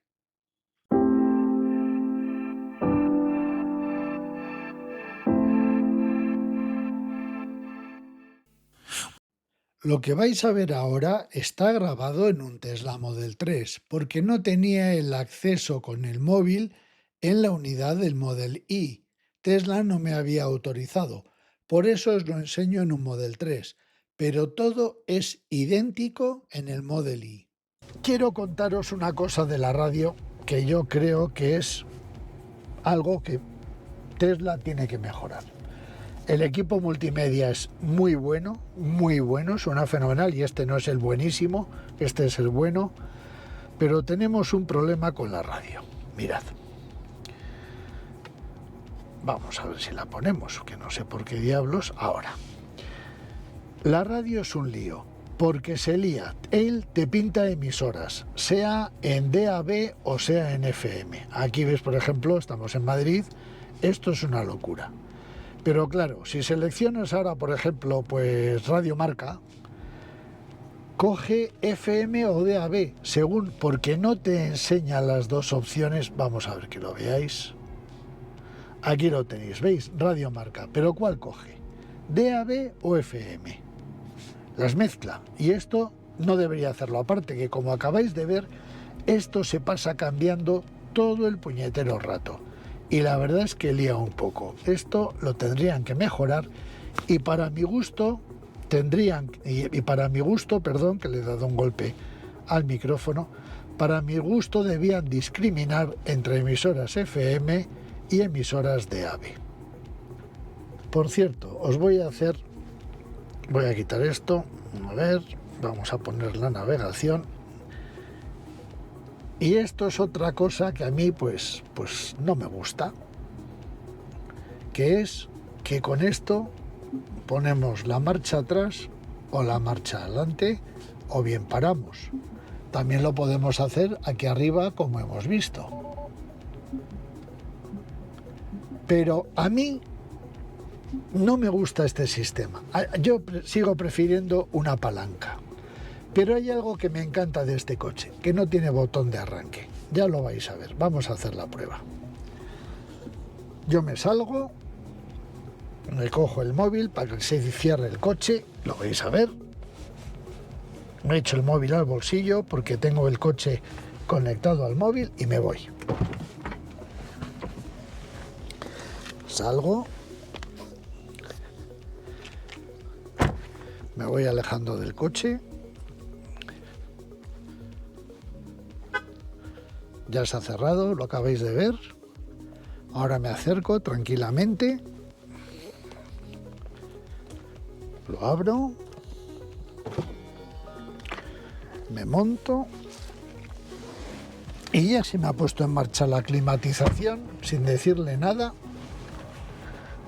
Speaker 1: Lo que vais a ver ahora está grabado en un Tesla Model 3 porque no tenía el acceso con el móvil en la unidad del Model Y. Tesla no me había autorizado, por eso os lo enseño en un Model 3, pero todo es idéntico en el Model Y. Quiero contaros una cosa de la radio que yo creo que es algo que Tesla tiene que mejorar. El equipo multimedia es muy bueno, suena fenomenal y este no es el buenísimo, este es el bueno, pero tenemos un problema con la radio. Mirad. Vamos a ver si la ponemos, que no sé por qué diablos ahora. La radio es un lío, porque se lía. Él te pinta emisoras, sea en DAB o sea en FM. Aquí ves, por ejemplo, estamos en Madrid, esto es una locura. Pero claro, si seleccionas ahora, por ejemplo, pues Radio Marca, coge FM o DAB, según, porque no te enseña las dos opciones. Vamos a ver que lo veáis. Aquí lo tenéis, ¿veis? Radio Marca. ¿Pero cuál coge? ¿DAB o FM? Las mezcla. Y esto no debería hacerlo. Aparte que, como acabáis de ver, esto se pasa cambiando todo el puñetero rato. Y la verdad es que lía un poco. Esto lo tendrían que mejorar y para mi gusto perdón, que le he dado un golpe al micrófono, para mi gusto debían discriminar entre emisoras FM y emisoras DAB. Por cierto, voy a quitar esto, a ver, vamos a poner la navegación. Y esto es otra cosa que a mí pues no me gusta. que es que con esto ponemos la marcha atrás o la marcha adelante o bien paramos. También lo podemos hacer aquí arriba como hemos visto. Pero a mí no me gusta este sistema. Yo sigo prefiriendo una palanca. Pero hay algo que me encanta de este coche, que no tiene botón de arranque. Ya lo vais a ver. Vamos a hacer la prueba. Yo me salgo, me cojo el móvil para que se cierre el coche. Lo vais a ver. Me echo el móvil al bolsillo porque tengo el coche conectado al móvil y me voy. Salgo. Me voy alejando del coche. Ya se ha cerrado, lo acabáis de ver. Ahora me acerco tranquilamente. Lo abro. Me monto. Y ya se me ha puesto en marcha la climatización sin decirle nada.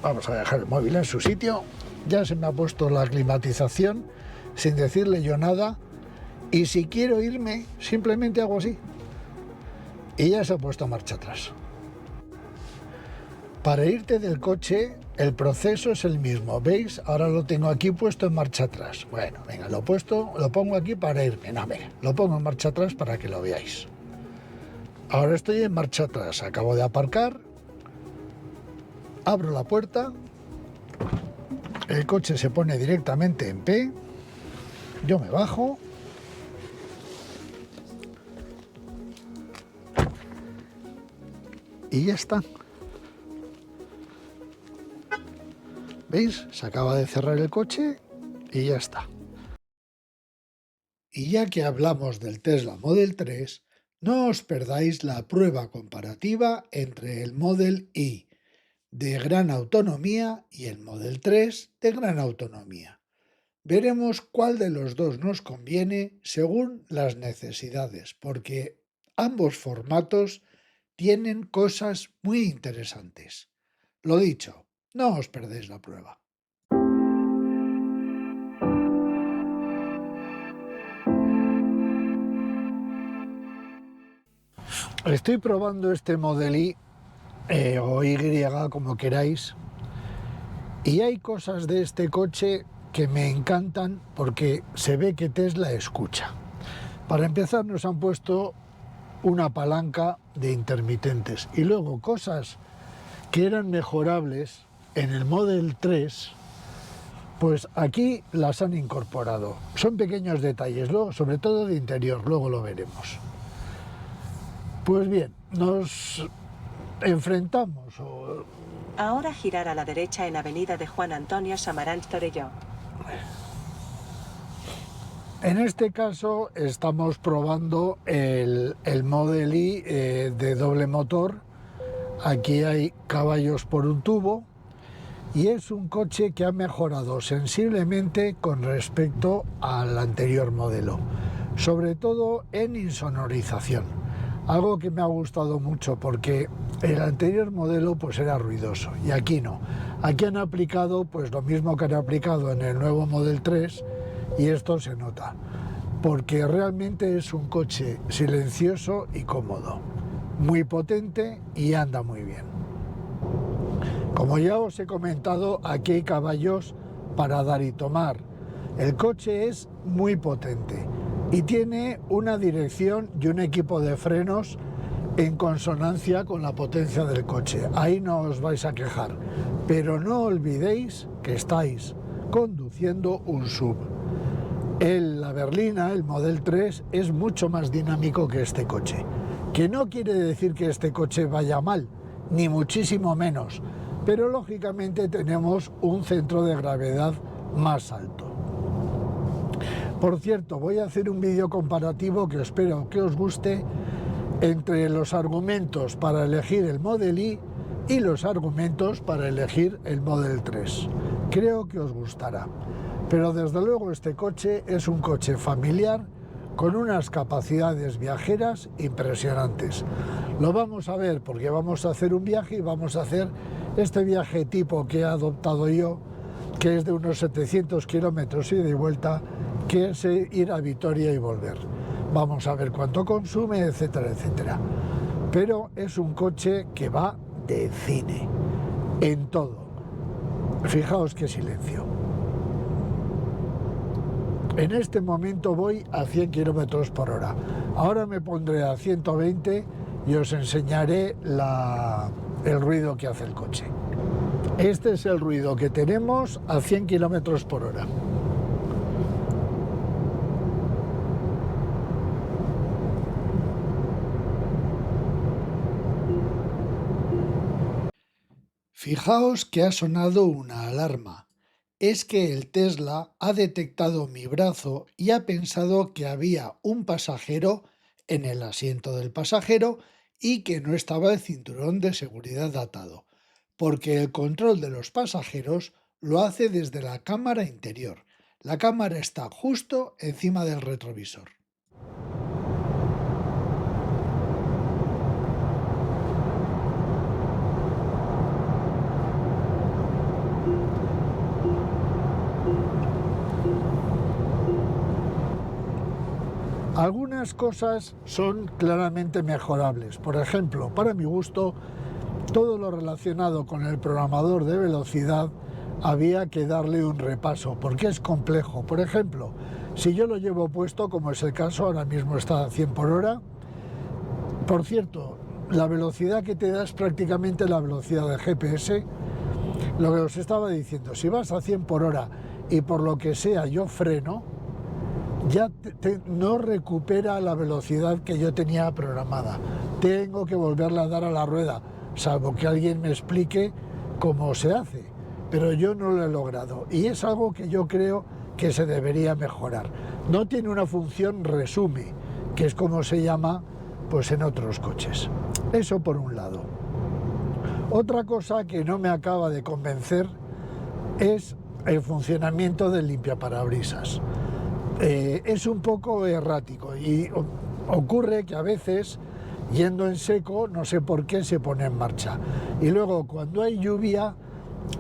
Speaker 1: Vamos a dejar el móvil en su sitio. Ya se me ha puesto la climatización sin decirle yo nada. Y si quiero irme, simplemente hago así. Y ya se ha puesto marcha atrás. Para irte del coche, el proceso es el mismo. ¿Veis? Ahora lo tengo aquí puesto en marcha atrás. Bueno, venga, lo pongo aquí para irme. No, venga, lo pongo en marcha atrás para que lo veáis. Ahora estoy en marcha atrás. Acabo de aparcar. Abro la puerta. El coche se pone directamente en P. Yo me bajo. Y ya está. ¿Veis? Se acaba de cerrar el coche y ya está. Y ya que hablamos del Tesla Model 3, no os perdáis la prueba comparativa entre el Model Y de gran autonomía y el Model 3 de gran autonomía. Veremos cuál de los dos nos conviene según las necesidades, porque ambos formatos tienen cosas muy interesantes. Lo dicho, no os perdéis la prueba. Estoy probando este Model Y o Y, como queráis, y hay cosas de este coche que me encantan porque se ve que Tesla escucha. Para empezar, nos han puesto una palanca de intermitentes y luego cosas que eran mejorables en el Model 3, pues aquí las han incorporado. Son pequeños detalles, luego, sobre todo de interior, luego lo veremos. Pues bien, nos enfrentamos.
Speaker 3: Ahora girar a la derecha en avenida de Juan Antonio Samaranch Torelló.
Speaker 1: En este caso estamos probando el Model Y de doble motor. Aquí hay caballos por un tubo y es un coche que ha mejorado sensiblemente con respecto al anterior modelo, sobre todo en insonorización, algo que me ha gustado mucho porque el anterior modelo pues era ruidoso y aquí no. Aquí han aplicado pues lo mismo que han aplicado en el nuevo Model 3 y esto se nota, porque realmente es un coche silencioso y cómodo, muy potente y anda muy bien. Como ya os he comentado, aquí hay caballos para dar y tomar. El coche es muy potente y tiene una dirección y un equipo de frenos en consonancia con la potencia del coche. Ahí no os vais a quejar, pero no olvidéis que estáis conduciendo un SUV. La berlina, el Model 3, es mucho más dinámico que este coche, que no quiere decir que este coche vaya mal, ni muchísimo menos, pero lógicamente tenemos un centro de gravedad más alto. Por cierto, voy a hacer un vídeo comparativo que espero que os guste entre los argumentos para elegir el Model Y los argumentos para elegir el Model 3. Creo que os gustará. Pero desde luego este coche es un coche familiar con unas capacidades viajeras impresionantes. Lo vamos a ver porque vamos a hacer un viaje y vamos a hacer Este viaje tipo que he adoptado yo, que es de unos 700 kilómetros ida y vuelta, que es ir a Vitoria y volver. Vamos a ver cuánto consume, etcétera, etcétera. Pero es un coche que va de cine, en todo. Fijaos qué silencio. En este momento voy a 100 kilómetros por hora. Ahora me pondré a 120 y os enseñaré el ruido que hace el coche. Este es el ruido que tenemos a 100 kilómetros por hora. Fijaos que ha sonado una alarma. Es que el Tesla ha detectado mi brazo y ha pensado que había un pasajero en el asiento del pasajero y que no estaba el cinturón de seguridad atado, porque el control de los pasajeros lo hace desde la cámara interior. La cámara está justo encima del retrovisor. Algunas cosas son claramente mejorables. Por ejemplo, para mi gusto, todo lo relacionado con el programador de velocidad había que darle un repaso, porque es complejo. Por ejemplo, si yo lo llevo puesto, como es el caso, ahora mismo está a 100 por hora. Por cierto, la velocidad que te da es prácticamente la velocidad del GPS. Lo que os estaba diciendo, si vas a 100 por hora y por lo que sea yo freno, ya no recupera la velocidad que yo tenía programada. Tengo que volverle a dar a la rueda, salvo que alguien me explique cómo se hace, pero yo no lo he logrado y es algo que yo creo que se debería mejorar. No tiene una función resume, que es como se llama pues en otros coches. Eso por un lado. Otra cosa que no me acaba de convencer es el funcionamiento del limpiaparabrisas. Es un poco errático y ocurre que a veces, yendo en seco, no sé por qué se pone en marcha. Y luego, cuando hay lluvia,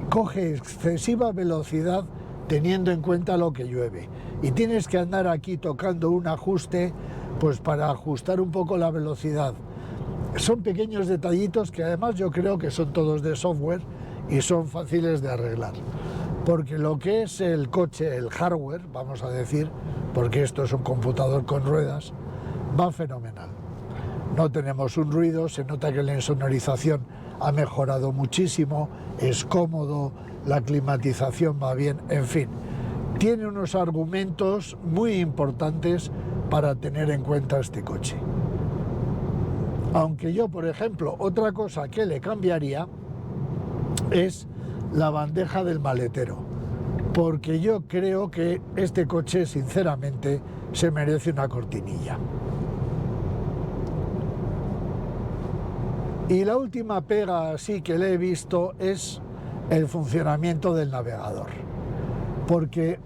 Speaker 1: coge excesiva velocidad teniendo en cuenta lo que llueve. Y tienes que andar aquí tocando un ajuste, pues para ajustar un poco la velocidad. Son pequeños detallitos que además yo creo que son todos de software y son fáciles de arreglar. Porque lo que es el coche, el hardware, vamos a decir, porque esto es un computador con ruedas, va fenomenal. No tenemos un ruido, se nota que la insonorización ha mejorado muchísimo, es cómodo, la climatización va bien, en fin. Tiene unos argumentos muy importantes para tener en cuenta este coche. Aunque yo, por ejemplo, otra cosa que le cambiaría es la bandeja del maletero, porque yo creo que este coche sinceramente se merece una cortinilla. Y la última pega así que le he visto es el funcionamiento del navegador, porque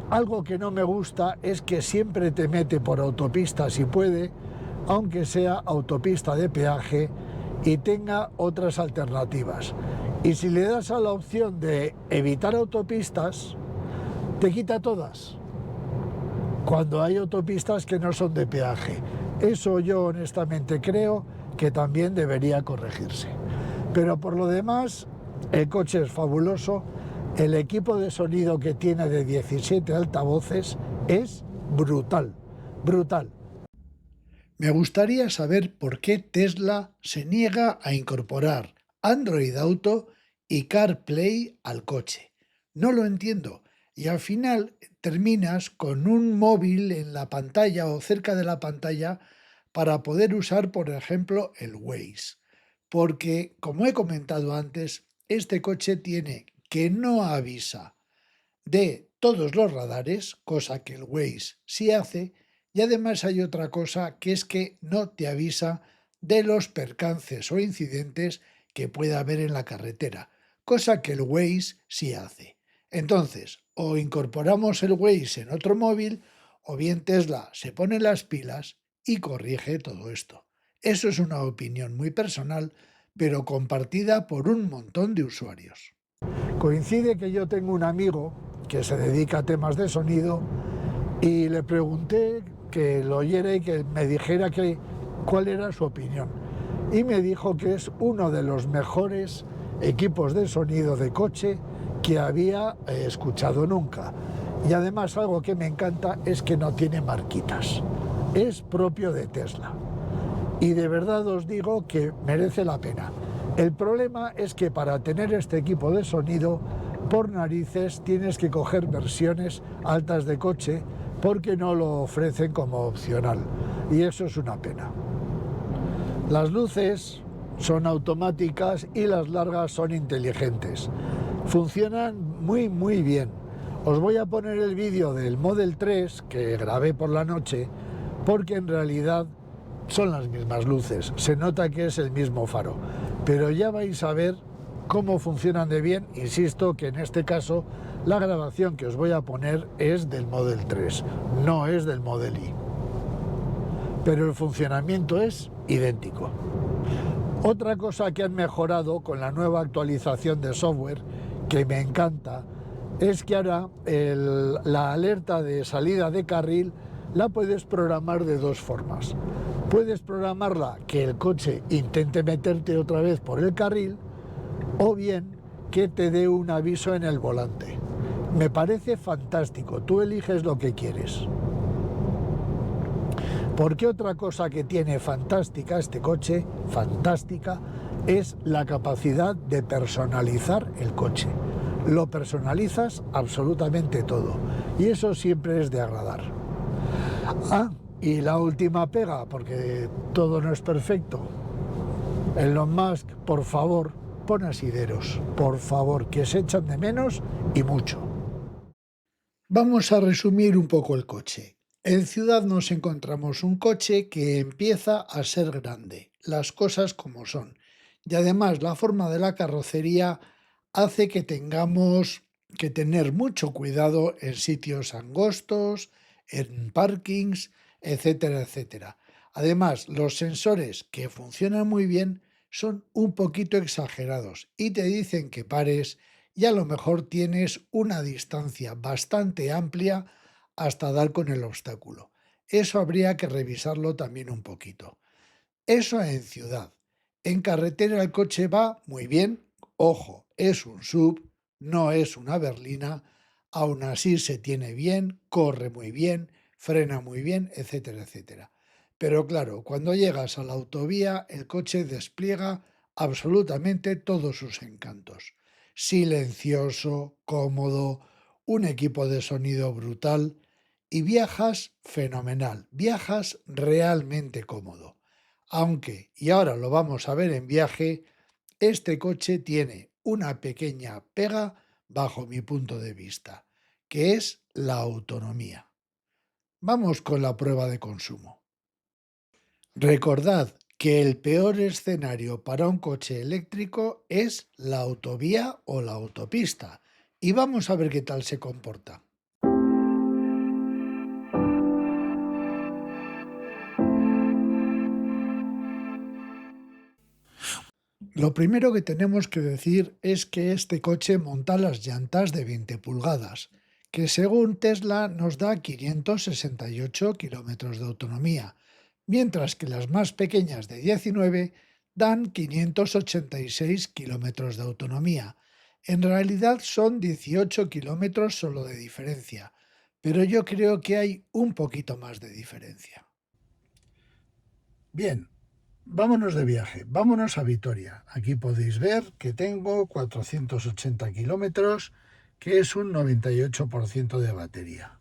Speaker 1: algo que no me gusta es que siempre te mete por autopista si puede, aunque sea autopista de peaje y tenga otras alternativas. Y si le das a la opción de evitar autopistas, te quita todas, cuando hay autopistas que no son de peaje. Eso yo honestamente creo que también debería corregirse. Pero por lo demás, el coche es fabuloso, el equipo de sonido que tiene de 17 altavoces es brutal, brutal. Me gustaría saber por qué Tesla se niega a incorporar Android Auto y CarPlay al coche. No lo entiendo. Y al final terminas con un móvil en la pantalla o cerca de la pantalla para poder usar, por ejemplo, el Waze. Porque, como he comentado antes, este coche tiene que no avisa de todos los radares, cosa que el Waze sí hace, y además hay otra cosa que es que no te avisa de los percances o incidentes que pueda haber en la carretera, cosa que el Waze sí hace. Entonces, o incorporamos el Waze en otro móvil, o bien Tesla se pone las pilas y corrige todo esto. Eso es una opinión muy personal, pero compartida por un montón de usuarios. Coincide que yo tengo un amigo que se dedica a temas de sonido y le pregunté que lo oyera y que me dijera cuál era su opinión. Y me dijo que es uno de los mejores equipos de sonido de coche que había escuchado nunca. Y además algo que me encanta es que no tiene marquitas. Es propio de Tesla. Y de verdad os digo que merece la pena. El problema es que para tener este equipo de sonido, por narices tienes que coger versiones altas de coche porque no lo ofrecen como opcional. Y eso es una pena. Las luces son automáticas y las largas son inteligentes. Funcionan muy bien. Os voy a poner el vídeo del Model 3 que grabé por la noche porque en realidad son las mismas luces. Se nota que es el mismo faro. Pero ya vais a ver cómo funcionan de bien. Insisto que en este caso la grabación que os voy a poner es del Model 3, no es del Model Y. Pero el funcionamiento es idéntico. Otra cosa que han mejorado con la nueva actualización de software, que me encanta, es que ahora la alerta de salida de carril la puedes programar de dos formas. Puedes programarla que el coche intente meterte otra vez por el carril o bien que te dé un aviso en el volante. Me parece fantástico, tú eliges lo que quieres. Porque otra cosa que tiene fantástica este coche, fantástica, es la capacidad de personalizar el coche. Lo personalizas absolutamente todo y eso siempre es de agradar. Y la última pega, porque todo no es perfecto. Elon Musk, por favor, pon asideros, por favor, que se echan de menos y mucho. Vamos a resumir un poco el coche. En ciudad nos encontramos un coche que empieza a ser grande, las cosas como son. Y además la forma de la carrocería hace que tengamos que tener mucho cuidado en sitios angostos, en parkings, etcétera, etcétera. Además, los sensores que funcionan muy bien son un poquito exagerados y te dicen que pares y a lo mejor tienes una distancia bastante amplia hasta dar con el obstáculo. Eso habría que revisarlo también un poquito. Eso en ciudad. En carretera el coche va muy bien. Ojo, es un SUV, no es una berlina. Aún así se tiene bien, corre muy bien, frena muy bien, etcétera, etcétera. Pero claro, cuando llegas a la autovía, el coche despliega absolutamente todos sus encantos. Silencioso, cómodo, un equipo de sonido brutal y viajas fenomenal, viajas realmente cómodo. Aunque, y ahora lo vamos a ver en viaje, este coche tiene una pequeña pega bajo mi punto de vista, que es la autonomía. Vamos con la prueba de consumo. Recordad que el peor escenario para un coche eléctrico es la autovía o la autopista. Y vamos a ver qué tal se comporta. Lo primero que tenemos que decir es que este coche monta las llantas de 20 pulgadas, que según Tesla nos da 568 kilómetros de autonomía, mientras que las más pequeñas de 19 dan 586 kilómetros de autonomía. En realidad son 18 kilómetros solo de diferencia, pero yo creo que hay un poquito más de diferencia. Bien, vámonos de viaje, vámonos a Vitoria. Aquí podéis ver que tengo 480 kilómetros, que es un 98% de batería.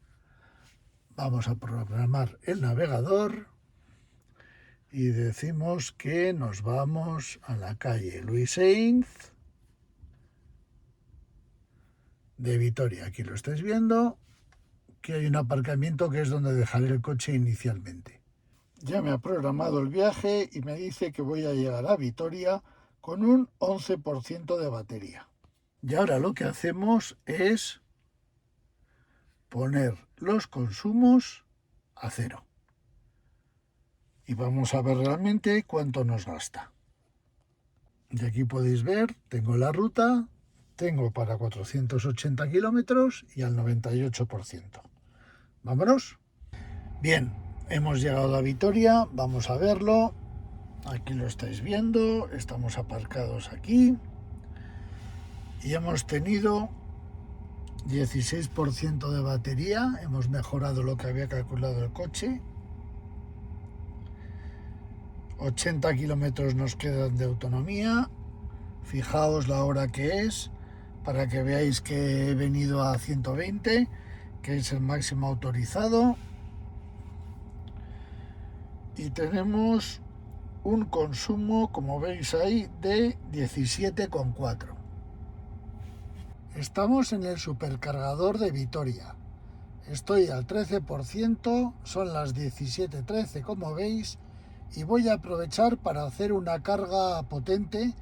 Speaker 1: Vamos a programar el navegador y decimos que nos vamos a la calle Luis Sainz de Vitoria. Aquí lo estáis viendo, que hay un aparcamiento que es donde dejaré el coche inicialmente. Ya me ha programado el viaje y me dice que voy a llegar a Vitoria con un 11% de batería. Y ahora lo que hacemos es poner los consumos a cero. Y vamos a ver realmente cuánto nos gasta. Y aquí podéis ver, tengo la ruta, tengo para 480 kilómetros y al 98%. ¿Vámonos? Bien, hemos llegado a Vitoria, vamos a verlo. Aquí lo estáis viendo, estamos aparcados aquí y hemos tenido 16% de batería, hemos mejorado lo que había calculado el coche. 80 kilómetros nos quedan de autonomía. Fijaos la hora que es, para que veáis que he venido a 120, que es el máximo autorizado. Y tenemos un consumo, como veis ahí, de 17,4. Estamos en el supercargador de Vitoria. Estoy al 13%, son las 17:13 como veis, y voy a aprovechar para hacer una carga potente,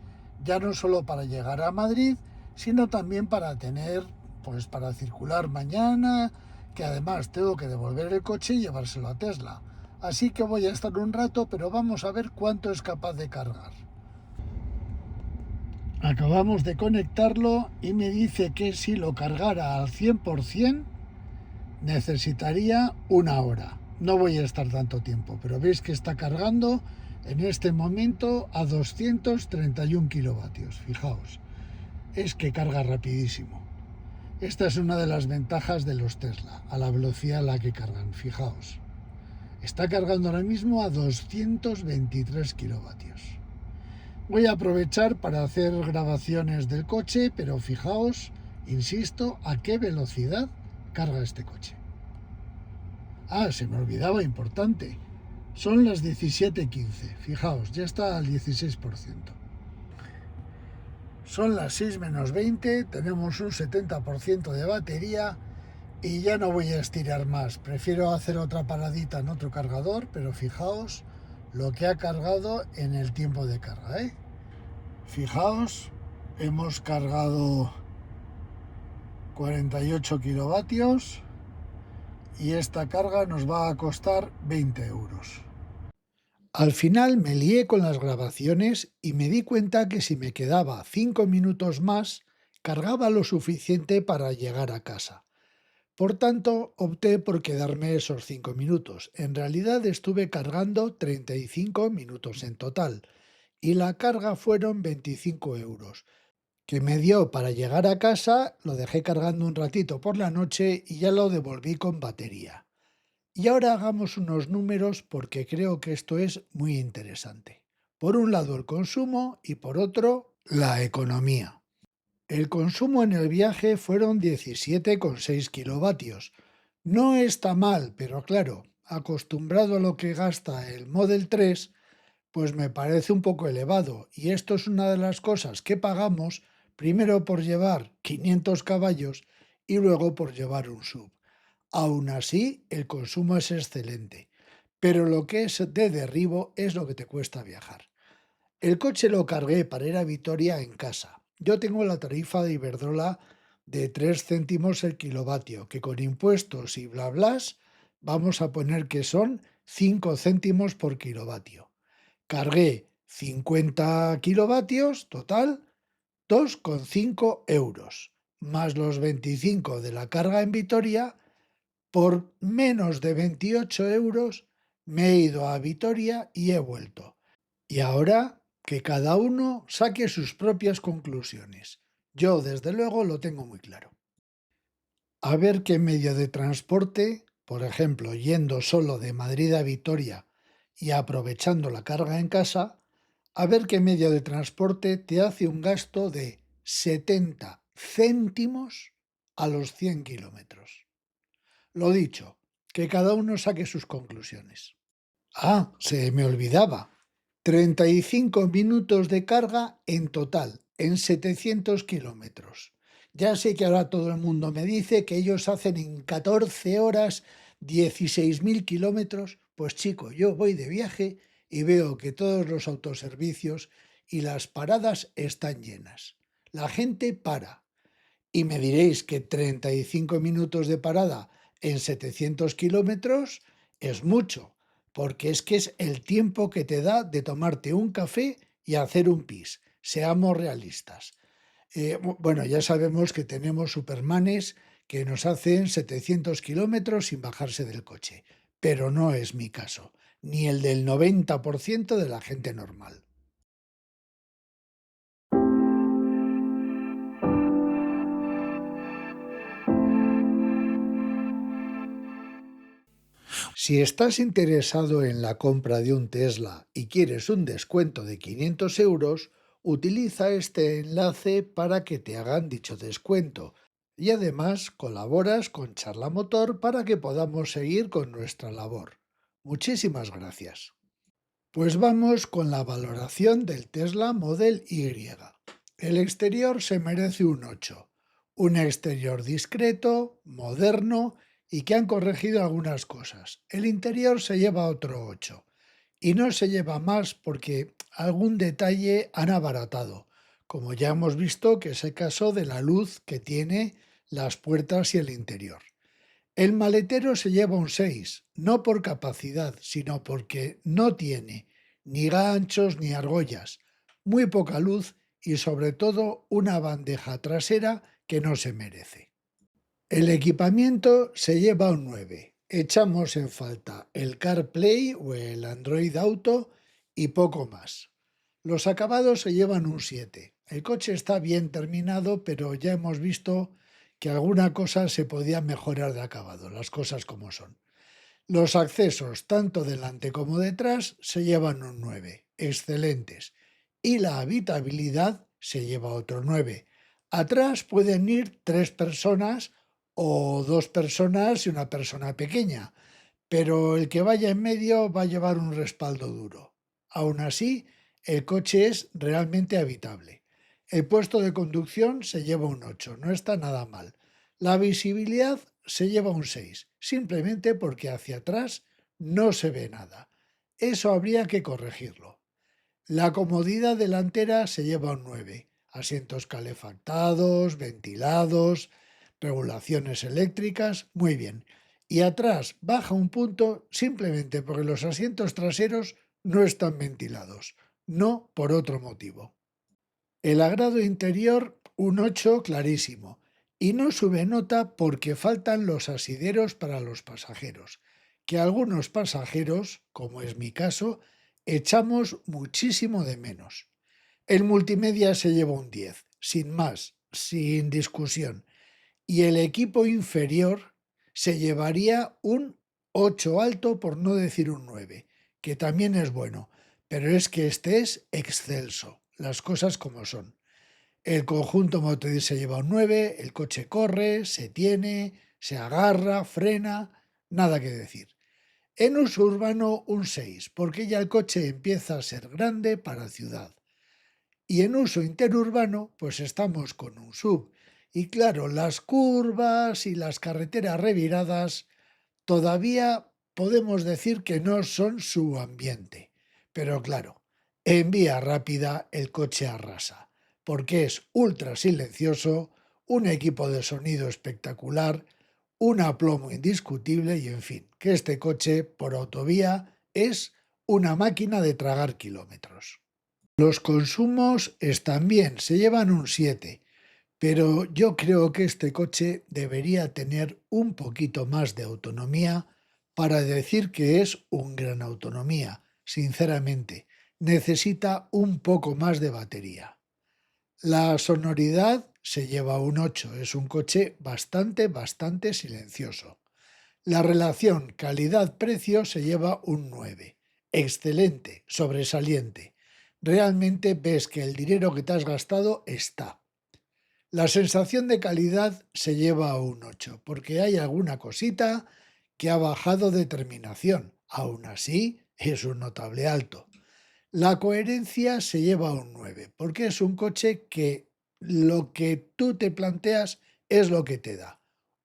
Speaker 1: ya no solo para llegar a Madrid, sino también para tener, pues para circular mañana, que además tengo que devolver el coche y llevárselo a Tesla. Así que voy a estar un rato, pero vamos a ver cuánto es capaz de cargar. Acabamos de conectarlo y me dice que si lo cargara al 100%, necesitaría una hora. No voy a estar tanto tiempo, pero veis que está cargando en este momento a 231 kilovatios. Fijaos, es que carga rapidísimo. Esta es una de las ventajas de los Tesla, a la velocidad a la que cargan. Fijaos, está cargando ahora mismo a 223 kilovatios. Voy a aprovechar para hacer grabaciones del coche, pero fijaos, insisto, a qué velocidad carga este coche. Ah, se me olvidaba, importante. Son las 17:15. Fijaos, ya está al 16%. Son las 6 menos 20, tenemos un 70% de batería y ya no voy a estirar más. Prefiero hacer otra paradita en otro cargador, pero fijaos lo que ha cargado en el tiempo de carga, ¿eh? Fijaos, hemos cargado 48 kilovatios y esta carga nos va a costar 20 euros. Al final me lié con las grabaciones y me di cuenta que si me quedaba 5 minutos más, cargaba lo suficiente para llegar a casa. Por tanto, opté por quedarme esos 5 minutos. En realidad estuve cargando 35 minutos en total y la carga fueron 25 euros, que me dio para llegar a casa, lo dejé cargando un ratito por la noche y ya lo devolví con batería. Y ahora hagamos unos números porque creo que esto es muy interesante. Por un lado el consumo y por otro la economía. El consumo en el viaje fueron 17,6 kilovatios. No está mal, pero claro, acostumbrado a lo que gasta el Model 3, pues me parece un poco elevado. Y esto es una de las cosas que pagamos primero por llevar 500 caballos y luego por llevar un SUV. Aún así, el consumo es excelente, pero lo que es de derribo es lo que te cuesta viajar. El coche lo cargué para ir a Vitoria en casa. Yo tengo la tarifa de Iberdrola de 3 céntimos el kilovatio, que con impuestos y bla blas vamos a poner que son 5 céntimos por kilovatio. Cargué 50 kilovatios, total, 2,5 euros, más los 25 de la carga en Vitoria. Por menos de 28 euros me he ido a Vitoria y he vuelto. Y ahora que cada uno saque sus propias conclusiones. Yo, desde luego, lo tengo muy claro. A ver qué medio de transporte, por ejemplo, yendo solo de Madrid a Vitoria y aprovechando la carga en casa, a ver qué medio de transporte te hace un gasto de 70 céntimos a los 100 kilómetros. Lo dicho, que cada uno saque sus conclusiones. Ah, se me olvidaba. 35 minutos de carga en total, en 700 kilómetros. Ya sé que ahora todo el mundo me dice que ellos hacen en 14 horas 16.000 kilómetros. Pues chico, yo voy de viaje y veo que todos los autoservicios y las paradas están llenas. La gente para. Y me diréis que 35 minutos de parada en 700 kilómetros es mucho, porque es que es el tiempo que te da de tomarte un café y hacer un pis. Seamos realistas. Bueno, ya sabemos que tenemos Supermanes que nos hacen 700 kilómetros sin bajarse del coche, pero no es mi caso, ni el del 90% de la gente normal. Si estás interesado en la compra de un Tesla y quieres un descuento de 500 euros, utiliza este enlace para que te hagan dicho descuento. Y además colaboras con Charla Motor para que podamos seguir con nuestra labor. Muchísimas gracias. Pues vamos con la valoración del Tesla Model Y. El exterior se merece un 8, un exterior discreto, moderno y que han corregido algunas cosas. El interior se lleva otro 8 y no se lleva más porque algún detalle han abaratado, como ya hemos visto que es el caso de la luz que tiene las puertas y el interior. El maletero se lleva un 6, no por capacidad, sino porque no tiene ni ganchos ni argollas, muy poca luz y sobre todo una bandeja trasera que no se merece. El equipamiento se lleva un 9. Echamos en falta el CarPlay o el Android Auto y poco más. Los acabados se llevan un 7. El coche está bien terminado, pero ya hemos visto que alguna cosa se podía mejorar de acabado, las cosas como son. Los accesos, tanto delante como detrás, se llevan un 9, excelentes. Y la habitabilidad se lleva otro 9. Atrás pueden ir 3 personas o 2 personas y una persona pequeña, pero el que vaya en medio va a llevar un respaldo duro. Aún así, el coche es realmente habitable. El puesto de conducción se lleva un 8, no está nada mal. La visibilidad se lleva un 6, simplemente porque hacia atrás no se ve nada. Eso habría que corregirlo. La comodidad delantera se lleva un 9. Asientos calefactados, ventilados, regulaciones eléctricas, muy bien. Y atrás baja un punto simplemente porque los asientos traseros no están ventilados, no por otro motivo. El agrado interior, un 8 clarísimo. Y no sube nota porque faltan los asideros para los pasajeros, que algunos pasajeros, como es mi caso, echamos muchísimo de menos. El multimedia se lleva un 10, sin más, sin discusión. Y el equipo inferior se llevaría un 8 alto, por no decir un 9, que también es bueno, pero es que este es excelso, las cosas como son. El conjunto motriz se lleva un 9, el coche corre, se tiene, se agarra, frena, nada que decir. En uso urbano un 6, porque ya el coche empieza a ser grande para ciudad. Y en uso interurbano, pues estamos con un sub. Y claro, las curvas y las carreteras reviradas todavía podemos decir que no son su ambiente. Pero claro, en vía rápida el coche arrasa, porque es ultra silencioso, un equipo de sonido espectacular, un aplomo indiscutible y en fin, que este coche por autovía es una máquina de tragar kilómetros. Los consumos están bien, se llevan un 7, pero yo creo que este coche debería tener un poquito más de autonomía para decir que es un gran autonomía. Sinceramente, necesita un poco más de batería. La sonoridad se lleva un 8, es un coche bastante silencioso. La relación calidad-precio se lleva un 9. Excelente, sobresaliente. Realmente ves que el dinero que te has gastado está. La sensación de calidad se lleva a un 8, porque hay alguna cosita que ha bajado de terminación. Aún así, es un notable alto. La coherencia se lleva a un 9, porque es un coche que lo que tú te planteas es lo que te da.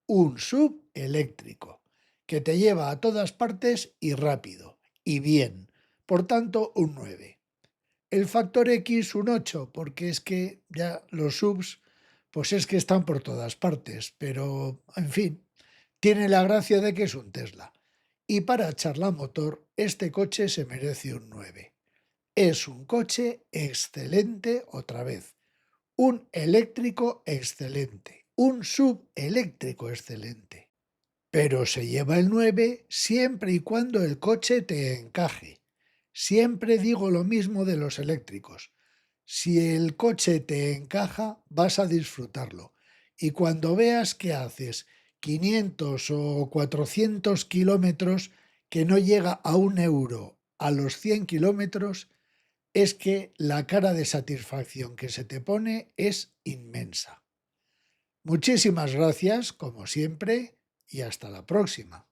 Speaker 1: Un sub eléctrico, que te lleva a todas partes y rápido, y bien. Por tanto, un 9. El factor X un 8, porque es que ya los subs, pues es que están por todas partes, pero en fin, tiene la gracia de que es un Tesla. Y para Charla Motor, este coche se merece un 9. Es un coche excelente otra vez. Un eléctrico excelente. Un subeléctrico excelente. Pero se lleva el 9 siempre y cuando el coche te encaje. Siempre digo lo mismo de los eléctricos. Si el coche te encaja, vas a disfrutarlo. Y cuando veas que haces 500 o 400 kilómetros, que no llega a 1 euro a los 100 kilómetros, es que la cara de satisfacción que se te pone es inmensa. Muchísimas gracias, como siempre, y hasta la próxima.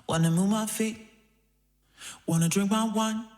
Speaker 2: Wanna move my feet, wanna drink my wine,